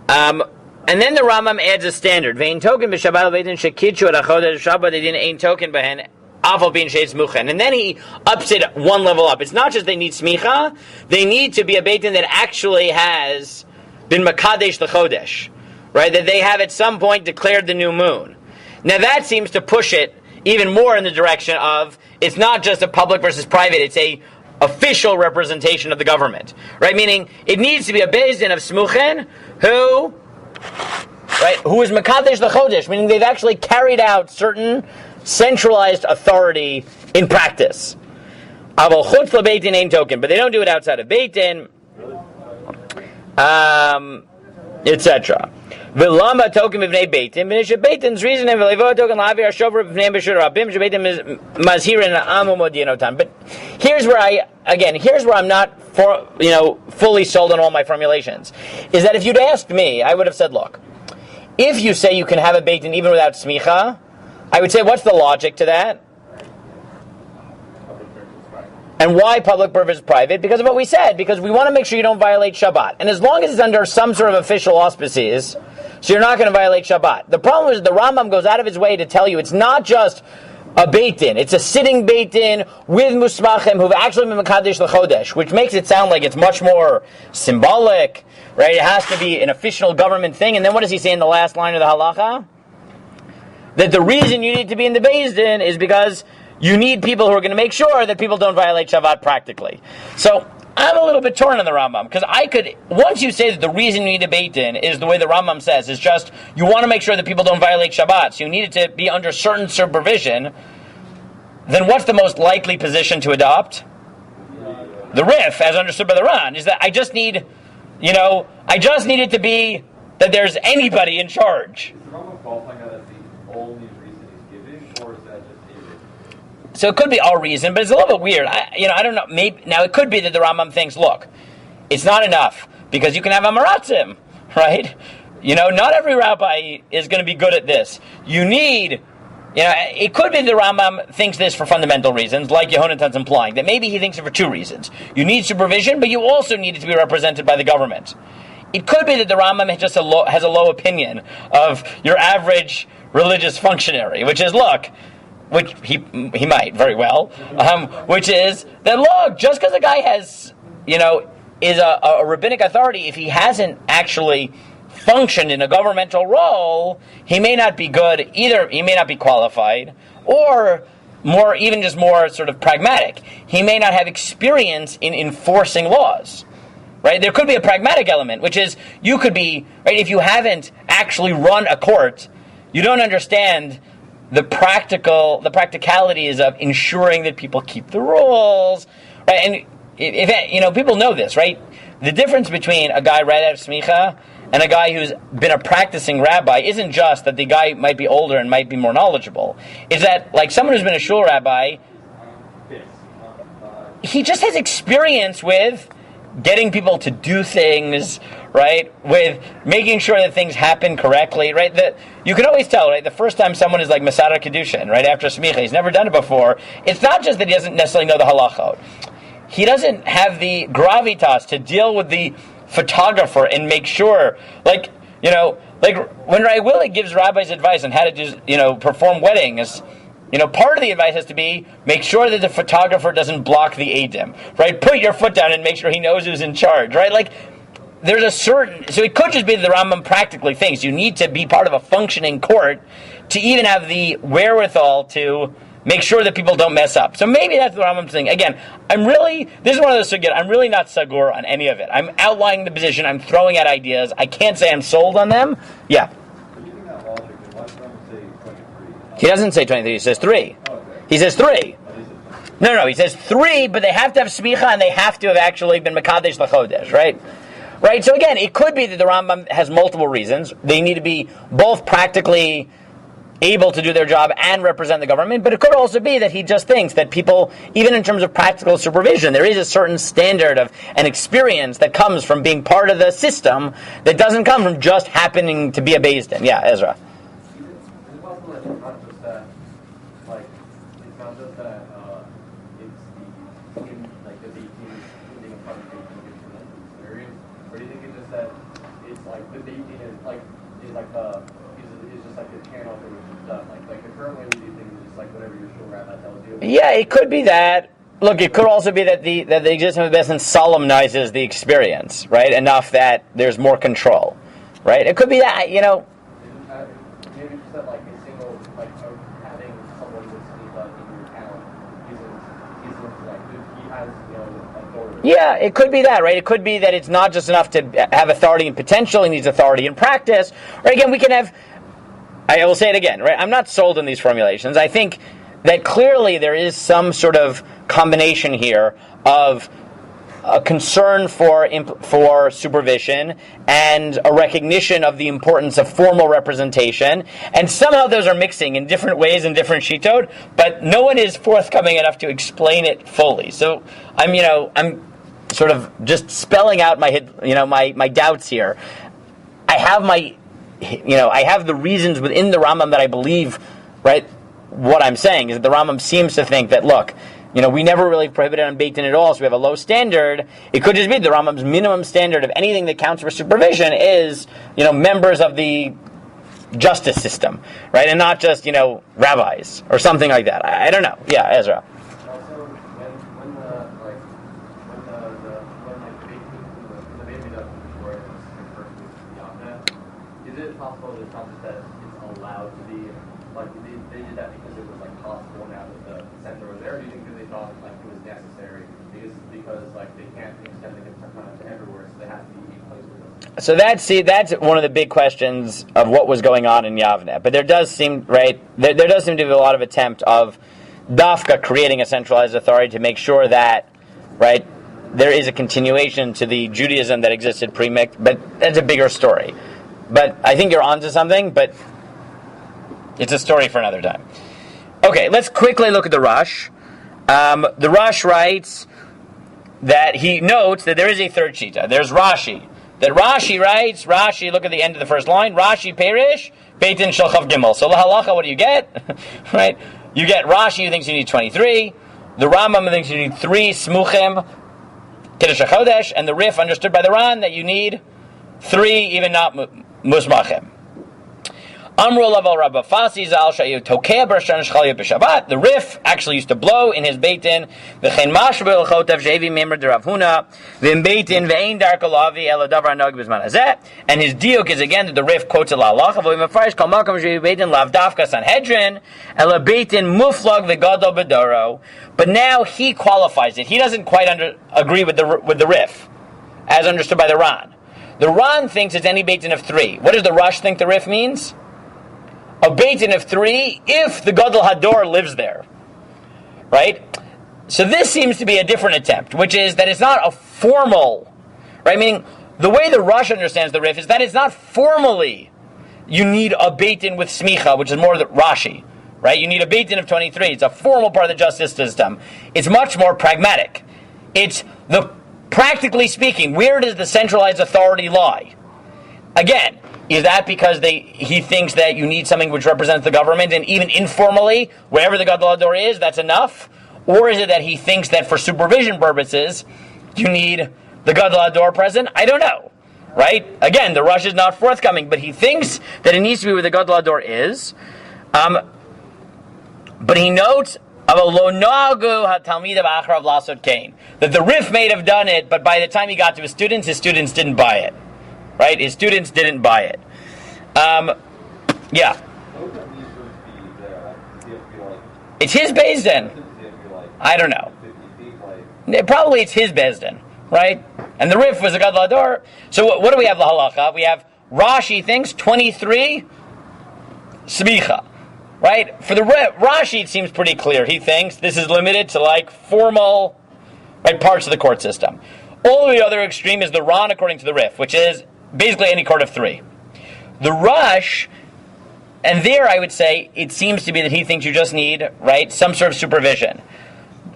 And then the Rambam adds a standard. Vein token b'Shabbat v'edin shekichu at achodesh Shabbat edin ein token b'hen aval bin sheitz muchen. And then he ups it one level up. It's not just they need smicha; they need to be a beit din that actually has been makadesh the chodesh. Right, that they have at some point declared the new moon. Now that seems to push it even more in the direction of, it's not just a public versus private, it's a official representation of the government. Right, meaning it needs to be a beis din of smuchen who is mekadesh the chodesh, meaning they've actually carried out certain centralized authority in practice. Aval chutz lebeit din ein token, but they don't do it outside of beit din, etc. V'lama token b'vnei beitim, v'nishe beitim's reason and v'levo token la'avir ha'shofar b'vnei b'shur rabim, shebeitim is mazhirin ha'amu modinotan. But here's where I'm not fully sold on all my formulations. Is that if you'd asked me, I would have said, look, if you say you can have a beitim even without smicha, I would say, what's the logic to that? And why public versus private? Because of what we said. Because we want to make sure you don't violate Shabbat. And as long as it's under some sort of official auspices, so you're not going to violate Shabbat. The problem is the Rambam goes out of his way to tell you it's not just a beit din. It's a sitting beit din with musmachim who've actually been mekadesh l'chodesh, which makes it sound like it's much more symbolic, right? It has to be an official government thing. And then what does he say in the last line of the halacha? That the reason you need to be in the beit din is because you need people who are going to make sure that people don't violate Shabbat practically. So I'm a little bit torn on the Rambam, because once you say that the reason you need a beit din is the way the Rambam says, is just you want to make sure that people don't violate Shabbat, so you need it to be under certain supervision, then what's the most likely position to adopt? The Rif, as understood by the Ran, is that I just need it to be that there's anybody in charge. Is the Rambam qualifying that as the only reason he's giving, or is that just a reason? So it could be our reason, but it's a little bit weird. I don't know. Maybe now it could be that the Rambam thinks, look, it's not enough because you can have amaratzim, right? Not every rabbi is going to be good at this. You need, it could be the Rambam thinks this for fundamental reasons, like Yehonatan implying that maybe he thinks it for two reasons. You need supervision, but you also need it to be represented by the government. It could be that the Rambam just has a low opinion of your average religious functionary, which is, look. Which he might very well, which is that, look, just because a guy has, is a rabbinic authority, if he hasn't actually functioned in a governmental role, he may not be good either. He may not be qualified, or more sort of pragmatic. He may not have experience in enforcing laws. Right? There could be a pragmatic element, which is you could be, right, if you haven't actually run a court, you don't understand the practicalities of ensuring that people keep the rules, right? And if people know this, right? The difference between a guy right out of smicha and a guy who's been a practicing rabbi isn't just that the guy might be older and might be more knowledgeable. Is that, like, someone who's been a shul rabbi, he just has experience with getting people to do things, right? With making sure that things happen correctly, right? That you can always tell, right? The first time someone is like Masada Kedushin, right? After Smicha, he's never done it before. It's not just that he doesn't necessarily know the halachot. he doesn't have the gravitas to deal with the photographer and make sure, like when Rai Willig gives rabbis advice on how to just, perform weddings, part of the advice has to be make sure that the photographer doesn't block the eidim, right? Put your foot down and make sure he knows who's in charge, right? Like, there's a certain, so it could just be that the Rambam practically thinks you need to be part of a functioning court to even have the wherewithal to make sure that people don't mess up. So maybe that's the Rambam's thing. Again, this is one of those sugiyot, I'm really not sagur on any of it. I'm outlining the position, I'm throwing out ideas, I can't say I'm sold on them. Yeah. But using that logic, then why does the Rambam say 23? He doesn't say 23, he says 3. Oh, okay. He says 3. Oh, he says 23. No, he says 3, but they have to have smicha and they have to have actually been mekadesh l'chodesh, right? Right, so again, it could be that the Rambam has multiple reasons. They need to be both practically able to do their job and represent the government, but it could also be that he just thinks that people, even in terms of practical supervision, there is a certain standard of an experience that comes from being part of the system that doesn't come from just happening to be a Beis Din. Yeah, Ezra. Is it possible that it's not just that, like, it's not just that it's the team, like the B team being a part of the experience, or do you think it's just that it's like the B team is like just like the channel for which it's done, like the current way we do things is just like whatever your shul rabbi tells you? Yeah, it could be that. Look, it could also be that the existence of the Beis Din solemnizes the experience, right? Enough that there's more control, right? It could be that, Maybe just that like a single, like having someone with sneaker in your account isn't like he has authority. Yeah, it could be that, right? It could be that it's not just enough to have authority in potential, he needs authority in practice. Or again, we can have, I will say it again, right? I'm not sold on these formulations. I think that clearly there is some sort of combination here of a concern for supervision and a recognition of the importance of formal representation, and somehow those are mixing in different ways in different shitot, but no one is forthcoming enough to explain it fully. So I'm sort of just spelling out my doubts here. I have the reasons within the Rambam that I believe, right? What I'm saying is that the Rambam seems to think that, look, we never really prohibited on Beit Din at all, so we have a low standard. It could just be the Rambam's minimum standard of anything that counts for supervision is, members of the justice system, right? And not just, rabbis or something like that. I don't know. Yeah, Ezra. Also, when the baby doesn't destroy this first the Yavneh, is it possible that it's not just that it's allowed to be like they did that because it was like possible now that the center was there? Or do you think that they thought like it was necessary because like they can't extend the Kippur to everywhere, so they have to be a place where So that's one of the big questions of what was going on in Yavneh. But there does seem there does seem to be a lot of attempt of Dafka creating a centralized authority to make sure that there is a continuation to the Judaism that existed pre-Mikdash. But that's a bigger story. But I think you're onto something. But it's a story for another time. Okay, let's quickly look at the Rush. The Rush writes that he notes that there is a third shita. There's Rashi. That Rashi writes, look at the end of the first line, Rashi Perish, Beit Din Shel Chav Gimel. So halacha, what do you get? Right? You get Rashi who thinks you need 23, the Rambam who thinks you need 3 smuchim, Kiddush HaChodesh, and the Rif understood by the Ran that you need 3, even not musmachim. Amru Laval Rabba Fasi Zal Shayu Tokeh B'Rashan Shchalia B'Shabbat. The Rif actually used to blow in his Beit Din. V'chein mashbel chotav shevi member derav Huna. V'im Beit Din ve'ein darka lavi ela davar nog b'zman hazeh. And his diuk is again that the Rif quotes a la'alacha. V'im afarish kol makam shevi Beit Din lav dafka Sanhedrin ela Beit Din muflag v'gadol b'doro. But now he qualifies it. He doesn't quite agree with the Rif, as understood by the Ran. The Ran thinks it's any Beit Din of 3. What does the Rush think the Rif means? A Beit Din of 3 if the Gadol Hador lives there. Right? So this seems to be a different attempt, which is that it's not a formal, right? Meaning, the way the Rush understands the Rif is that it's not formally you need a Beit Din with smicha, which is more the Rashi. Right? You need a Beit Din of 23. It's a formal part of the justice system. It's much more pragmatic. It's practically speaking, where does the centralized authority lie? Again, is that because he thinks that you need something which represents the government, and even informally, wherever the Gadol Hador is, that's enough? Or is it that he thinks that for supervision purposes, you need the Gadol Hador present? I don't know. Right? Again, the rush is not forthcoming, but he thinks that it needs to be where the Gadol Hador is. But he notes that the Rif may have done it, but by the time he got to his students didn't buy it. Right? His students didn't buy it. Yeah. What would that mean for him to be there? Does he have to be like... It's his Beis Din. Does he have to be like... I don't know. 50 feet, like... Probably it's his Beis Din, right? And the Rif was a Gadol Hador. So what do we have the halacha? We have Rashi thinks 23 smicha, right? For the Rif, Rashi it seems pretty clear. He thinks this is limited to like formal, right, parts of the court system. All the other extreme is the Ron according to the Rif, which is basically any court of 3. The Rush, and there I would say it seems to be that he thinks you just need, right, some sort of supervision.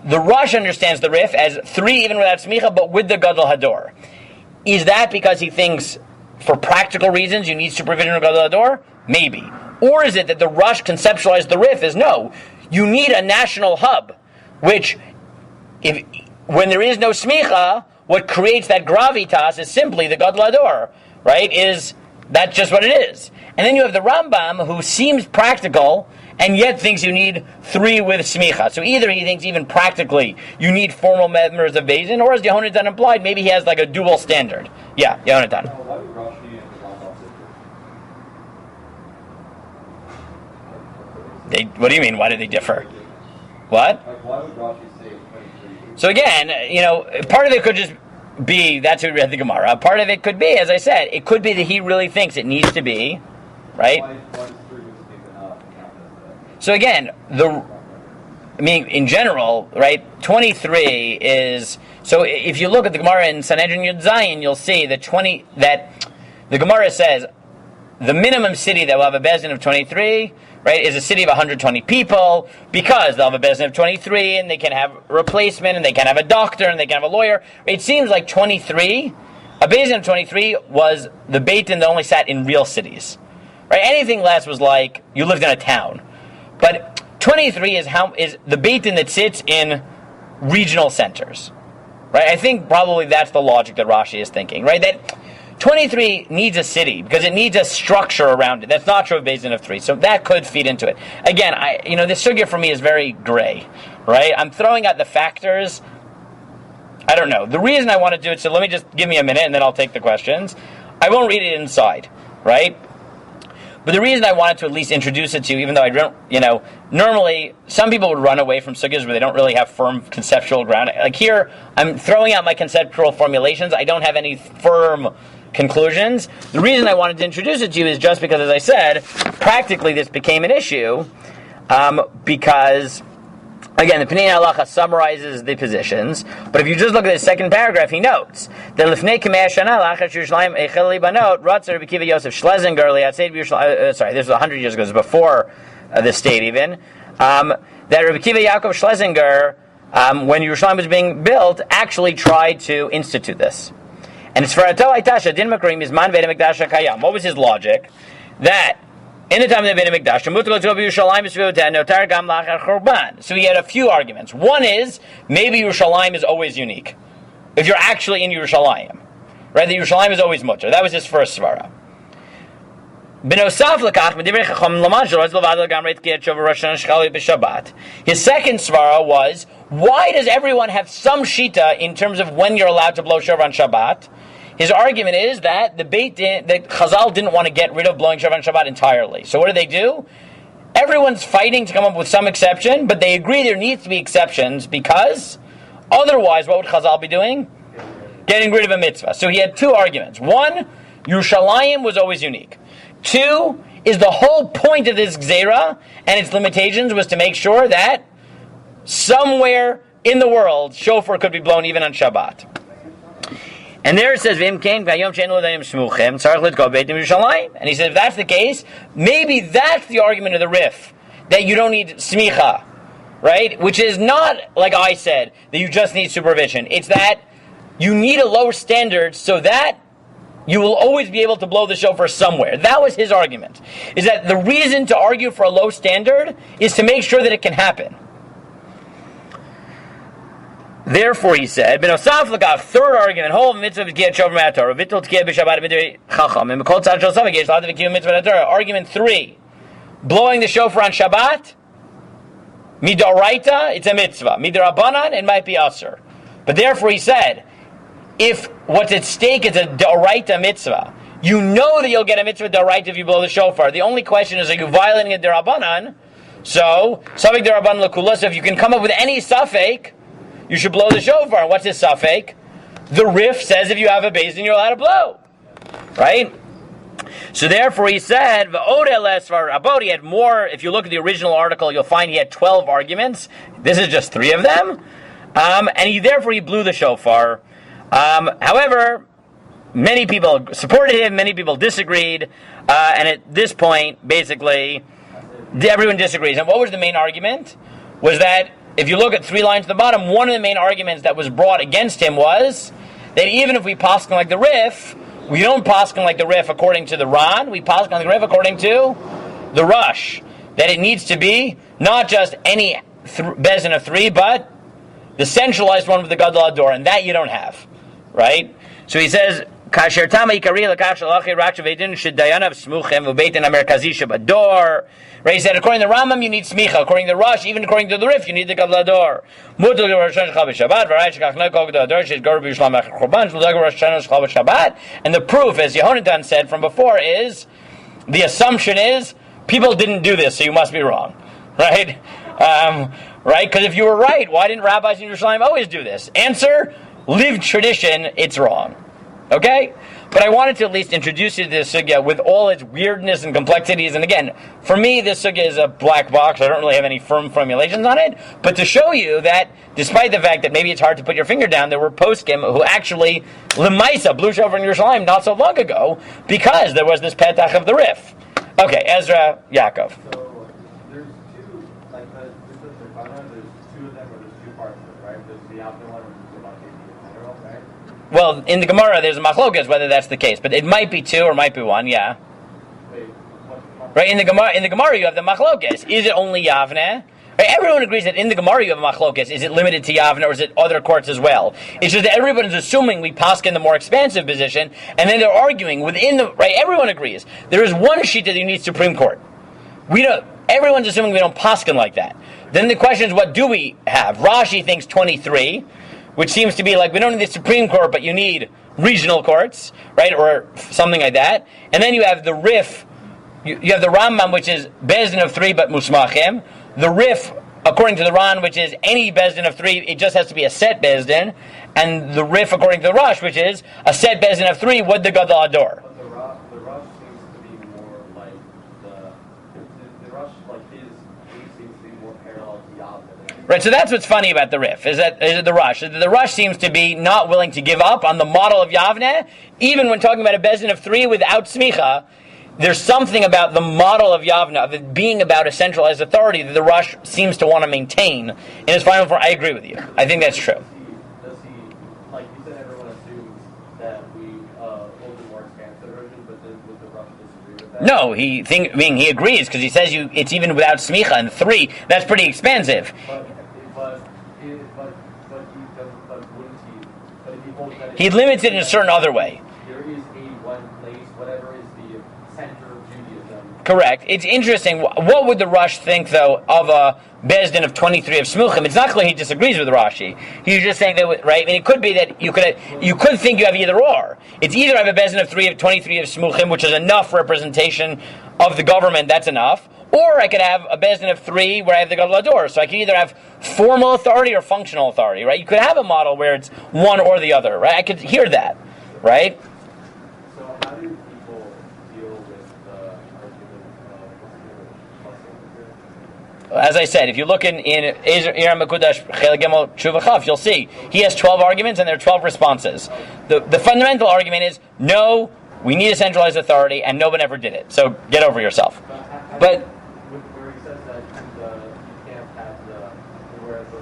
The Rush understands the Rif as 3 even without smicha, but with the Gadol Hador. Is that because he thinks for practical reasons you need supervision of Gadol Hador? Maybe. Or is it that the Rush conceptualized the Rif as no, you need a national hub, which when there is no smicha, what creates that gravitas is simply the Gadol Hador, right? That's just what it is. And then you have the Rambam, who seems practical, and yet thinks you need 3 with smicha. So either he thinks even practically you need formal members of Beis Din, or as Yehonatan implied, maybe he has like a dual standard. Yeah, Yehonatan. Why would Rashi and the Rambam differ? What do you mean, why do they differ? What? Like, why would Rashi say 23? So again, part of it could just be, that's what we read the Gemara. Part of it could be, as I said, it could be that he really thinks it needs to be, right? Why does 3 was enough? So again, in general, right, 23 is, so if you look at the Gemara in Sanhedrin Yud Zayin, you'll see that the Gemara says the minimum city that will have a Beis Din of 23, right, is a city of 120 people, because they'll have a Beis Din of 23, and they can have a replacement, and they can have a doctor, and they can have a lawyer. It seems like 23, a Beis Din of 23 was the Beit Din that only sat in real cities. Right? Anything less was like you lived in a town. But 23 is the Beit Din that sits in regional centers. Right? I think probably that's the logic that Rashi is thinking, right? That 23 needs a city because it needs a structure around it. That's not true of Beis Din of 3. So that could feed into it. Again, this sugya for me is very gray, right? I'm throwing out the factors. I don't know. The reason I want to do it, so let me just give me a minute and then I'll take the questions. I won't read it inside, right? But the reason I wanted to at least introduce it to you, even though I don't, normally some people would run away from sugyas where they don't really have firm conceptual ground. Like here, I'm throwing out my conceptual formulations. I don't have any firm conclusions. The reason I wanted to introduce it to you is just because, as I said, practically this became an issue because, again, the Pnei Halacha summarizes the positions, but if you just look at the second paragraph, he notes that Lifnei Kamei Shana Lachas Yerushalayim Eichel Libanot Ratzer Rabbi Akiva Yosef Schlesinger Liatzei Yerushalayim. Sorry, this was 100 years ago. This was before this state even. That Rabbi Akiva Yaakov Schlesinger, when Yerushalayim was being built, actually tried to institute this. And it's for Ato Aitasha Din Makrim is Man Veda Mikdash Kayam. What was his logic? That in the time of the Beit HaMikdash, so he had a few arguments. One is, maybe Yerushalayim is always unique. If you're actually in Yerushalayim. Right? The Yerushalayim is always mutter. That was his first svara. His second svara was, why does everyone have some shita in terms of when you're allowed to blow shofar on Shabbat? His argument is that that Chazal didn't want to get rid of blowing shofar on Shabbat entirely. So what do? Everyone's fighting to come up with some exception, but they agree there needs to be exceptions because otherwise, what would Chazal be doing? Getting rid of a mitzvah. So he had 2 arguments. 1, Yerushalayim was always unique. 2, is the whole point of this gzera and its limitations was to make sure that somewhere in the world shofar could be blown even on Shabbat. And there it says, and he said, if that's the case, maybe that's the argument of the Rif, that you don't need smicha, right? Which is not, like I said, that you just need supervision. It's that you need a lower standard so that you will always be able to blow the shofar somewhere. That was his argument. Is that the reason to argue for a low standard is to make sure that it can happen. Therefore, he said, "B'nosaf l'kach." Third argument: whole mitzvah v'tkiyat shofar ma'atorah, v'tol tkiyat b'Shabbat b'dei chacham, and b'kol tzad shel savik yesh l'adav v'kiyum mitzvah Torah. Argument 3: blowing the shofar on Shabbat, midoraita, it's a mitzvah. Midorabanan, it might be usher. But therefore, he said, if what's at stake is a doraita mitzvah, you know that you'll get a mitzvah doraita if you blow the shofar. The only question is, are you violating a derabanan? So, savik derabanan l'kula. So if you can come up with any suffix, you should blow the shofar. What's his suffix? The Rif says if you have a basin, you're allowed to blow. Right? So therefore he said, he had more. If you look at the original article, you'll find he had 12 arguments. This is just 3 of them. And he blew the shofar. However, many people supported him, many people disagreed. And at this point, basically, everyone disagrees. And what was the main argument? Was that if you look at 3 lines at the bottom, one of the main arguments that was brought against him was that even if we paskin like the Rif, we don't paskin like the Rif according to the Ran, we paskin like the Rif according to the Rush. That it needs to be not just any bezin of 3, but the centralized one with the Gadol Ador, and that you don't have. Right? So he says, Kasher tama ikari l'kach shalachi rak sheveidin shedayanav smuchem v'beitin amerkazi shabador. Right? He said, according to the Rambam, you need smicha. According to the Rush, even according to the Rif, you need the Gadol Ador. Mutal Rosh Hashanah Shabbat, v'ray shekach nekol Gadol Ador she'izgor b'yishlam echad korban sh'ludag Rosh Hashanah Shabbat. And the proof, as Yehonadan said from before, is the assumption is people didn't do this, so you must be wrong. Right? Right? Because if you were right, why didn't rabbis in Yerushalayim always do this? Answer: lived tradition, it's wrong. Okay? But I wanted to at least introduce you to this sugya with all its weirdness and complexities. And again, for me, this sugya is a black box. I don't really have any firm formulations on it. But to show you that, despite the fact that maybe it's hard to put your finger down, there were poskim who actually lemaisa blew shofar in Yerushalayim not so long ago because there was this petach of the Rif. Okay, Ezra, Yaakov. So there's 2, like this is the Rebana, there's 2 of them, or there's 2 parts of it, right? There's the outer one, which is about the general, right? Well, in the Gemara, there's a machlokas whether that's the case, but it might be 2 or might be 1. Yeah. Wait, what? Right, in the Gemara you have the machlokas. Is it only Yavneh? Right, everyone agrees that in the Gemara you have a machlokas. Is it limited to Yavneh or is it other courts as well? It's just that everyone's assuming we paskin the more expansive position, and then they're arguing within the right. Everyone agrees there is one shita that you need Supreme Court. We don't. Everyone's assuming we don't paskin like that. Then the question is, what do we have? Rashi thinks 23, which seems to be like we don't need the Supreme Court, but you need regional courts, right, or something like that. And then you have the Rif. You have the Rambam, which is bezdin of 3 but musmachim. The Rif, according to the Ran, which is any bezdin of 3, it just has to be a set bezdin. And the Rif, according to the Rush, which is a set bezdin of 3 with the Gadol Ador. But the rush seems to be more like the rush, like his seems to be more parallel to Yavneh. Right, so that's what's funny about the Rif, is it the Rush? The Rush seems to be not willing to give up on the model of Yavneh, even when talking about a bezdin of 3 without smicha. There's something about the model of Yavneh, of it being about a centralized authority, that the Rush seems to want to maintain in his final form. I agree with you. I think that's true. Does he, like you said, everyone assumes that we hold the more expansive version, but would the Rush disagree with that? No, he agrees, because he says it's even without smicha, and 3, that's pretty expansive. But he doesn't. But wouldn't he? But if he holds that, He limits it in a certain other way. there is one place, whatever is the center of Judaism. Correct. It's interesting. What would the Rush think, though, of a bezdin of 23 of smuchim? It's not clear he disagrees with Rashi. He's just saying that, right? I mean, it could be that you could think you have either or. It's either I have a bezdin of 23 of smuchim, which is enough representation of the government. That's enough. Or I could have a bezdin of 3 where I have the Gadol Ador. So I could either have formal authority or functional authority, right? You could have a model where it's one or the other, right? I could hear that, right? So how do people deal with the argument of As I said, if you look in Iram Mekudash Chel Gimel Tshuva Chaf, you'll see he has 12 arguments and there are 12 responses. The fundamental argument is no, we need a centralized authority, and no one ever did it. So get over yourself. But where he says that you can't have whereas the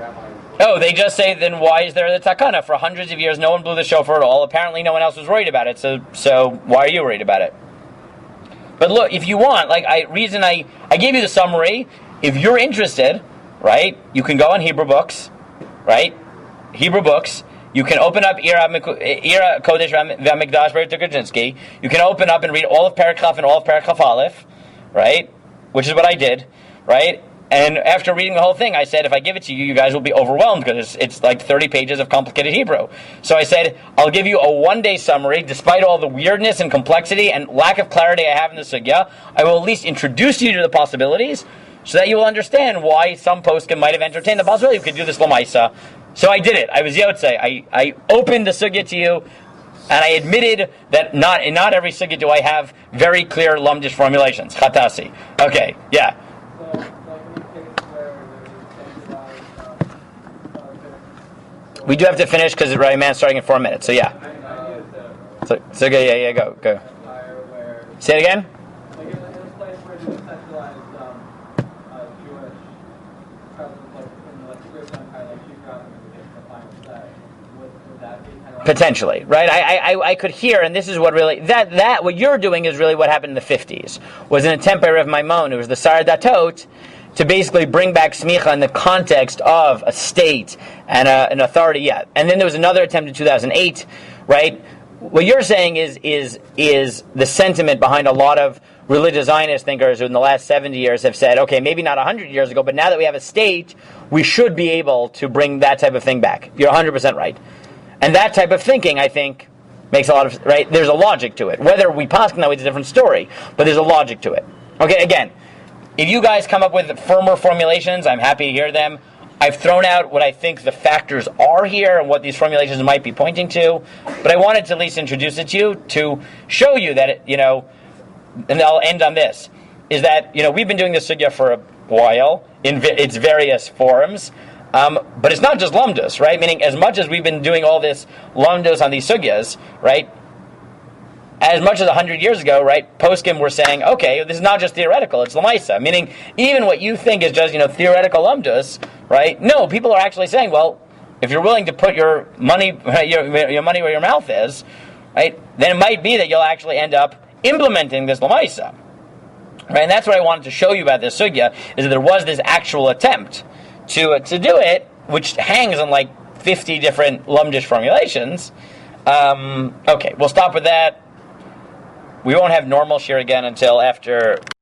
rabbis. oh, they just say, then why is there the takana? For hundreds of years, no one blew the shofar at all. Apparently, no one else was worried about it. So why are you worried about it? But look, if you want, I gave you the summary. If you're interested, right, you can go on Hebrew books, right? Hebrew books. You can open up Ira Kodesh V'Hamikdash by Tukachinsky. You can open up and read all of Perek Chaf and all of Perek Chaf Aleph, right? Which is what I did, right? And after reading the whole thing, I said, if I give it to you, you guys will be overwhelmed because it's like 30 pages of complicated Hebrew. So I said, I'll give you a one-day summary, despite all the weirdness and complexity and lack of clarity I have in the sugya. I will at least introduce you to the possibilities so that you will understand why some poskim might have entertained the possibility you could do this Lamaisa. So I did it. I was Yotzei. I opened the sugya to you, and I admitted that not in not every sugya do I have very clear lumdish formulations. Chatasi. Okay, yeah. We do have to finish because right, man's starting in 4 minutes. So yeah. So yeah, go. Say it again. Like in this place where it's centralized Jewish presence, like in the Swiss Empire, like Chief Rabbi the final say, would that be kind of Potentially, right? I could hear, and this is what really that what you're doing is really what happened in the 50s. Was an attempt by Rav Maimon, who was the Sar Datot, to basically bring back smicha in the context of a state and an authority. Yeah, and then there was another attempt in 2008, right? What you're saying is the sentiment behind a lot of religious Zionist thinkers who in the last 70 years have said, okay, maybe not 100 years ago, but now that we have a state, we should be able to bring that type of thing back. You're 100% right. And that type of thinking, I think, makes a lot of, right? There's a logic to it. Whether we pass that way is a different story, but there's a logic to it. Okay, again, if you guys come up with firmer formulations, I'm happy to hear them. I've thrown out what I think the factors are here and what these formulations might be pointing to, but I wanted to at least introduce it to you to show you that, and I'll end on this, is that, we've been doing this sugya for a while in its various forms, but it's not just lumdus, right? Meaning as much as we've been doing all this lumdus on these sugyas, right? As much as 100 years ago, right, poskim were saying, okay, this is not just theoretical, it's lamaisa. Meaning, even what you think is just, theoretical lumdus, right? No, people are actually saying, well, if you're willing to put your money, your money where your mouth is, right, then it might be that you'll actually end up implementing this lamaisa. Right, and that's what I wanted to show you about this sugya, is that there was this actual attempt to do it, which hangs on like 50 different lumdish formulations. Okay, we'll stop with that. We won't have normal shir again until after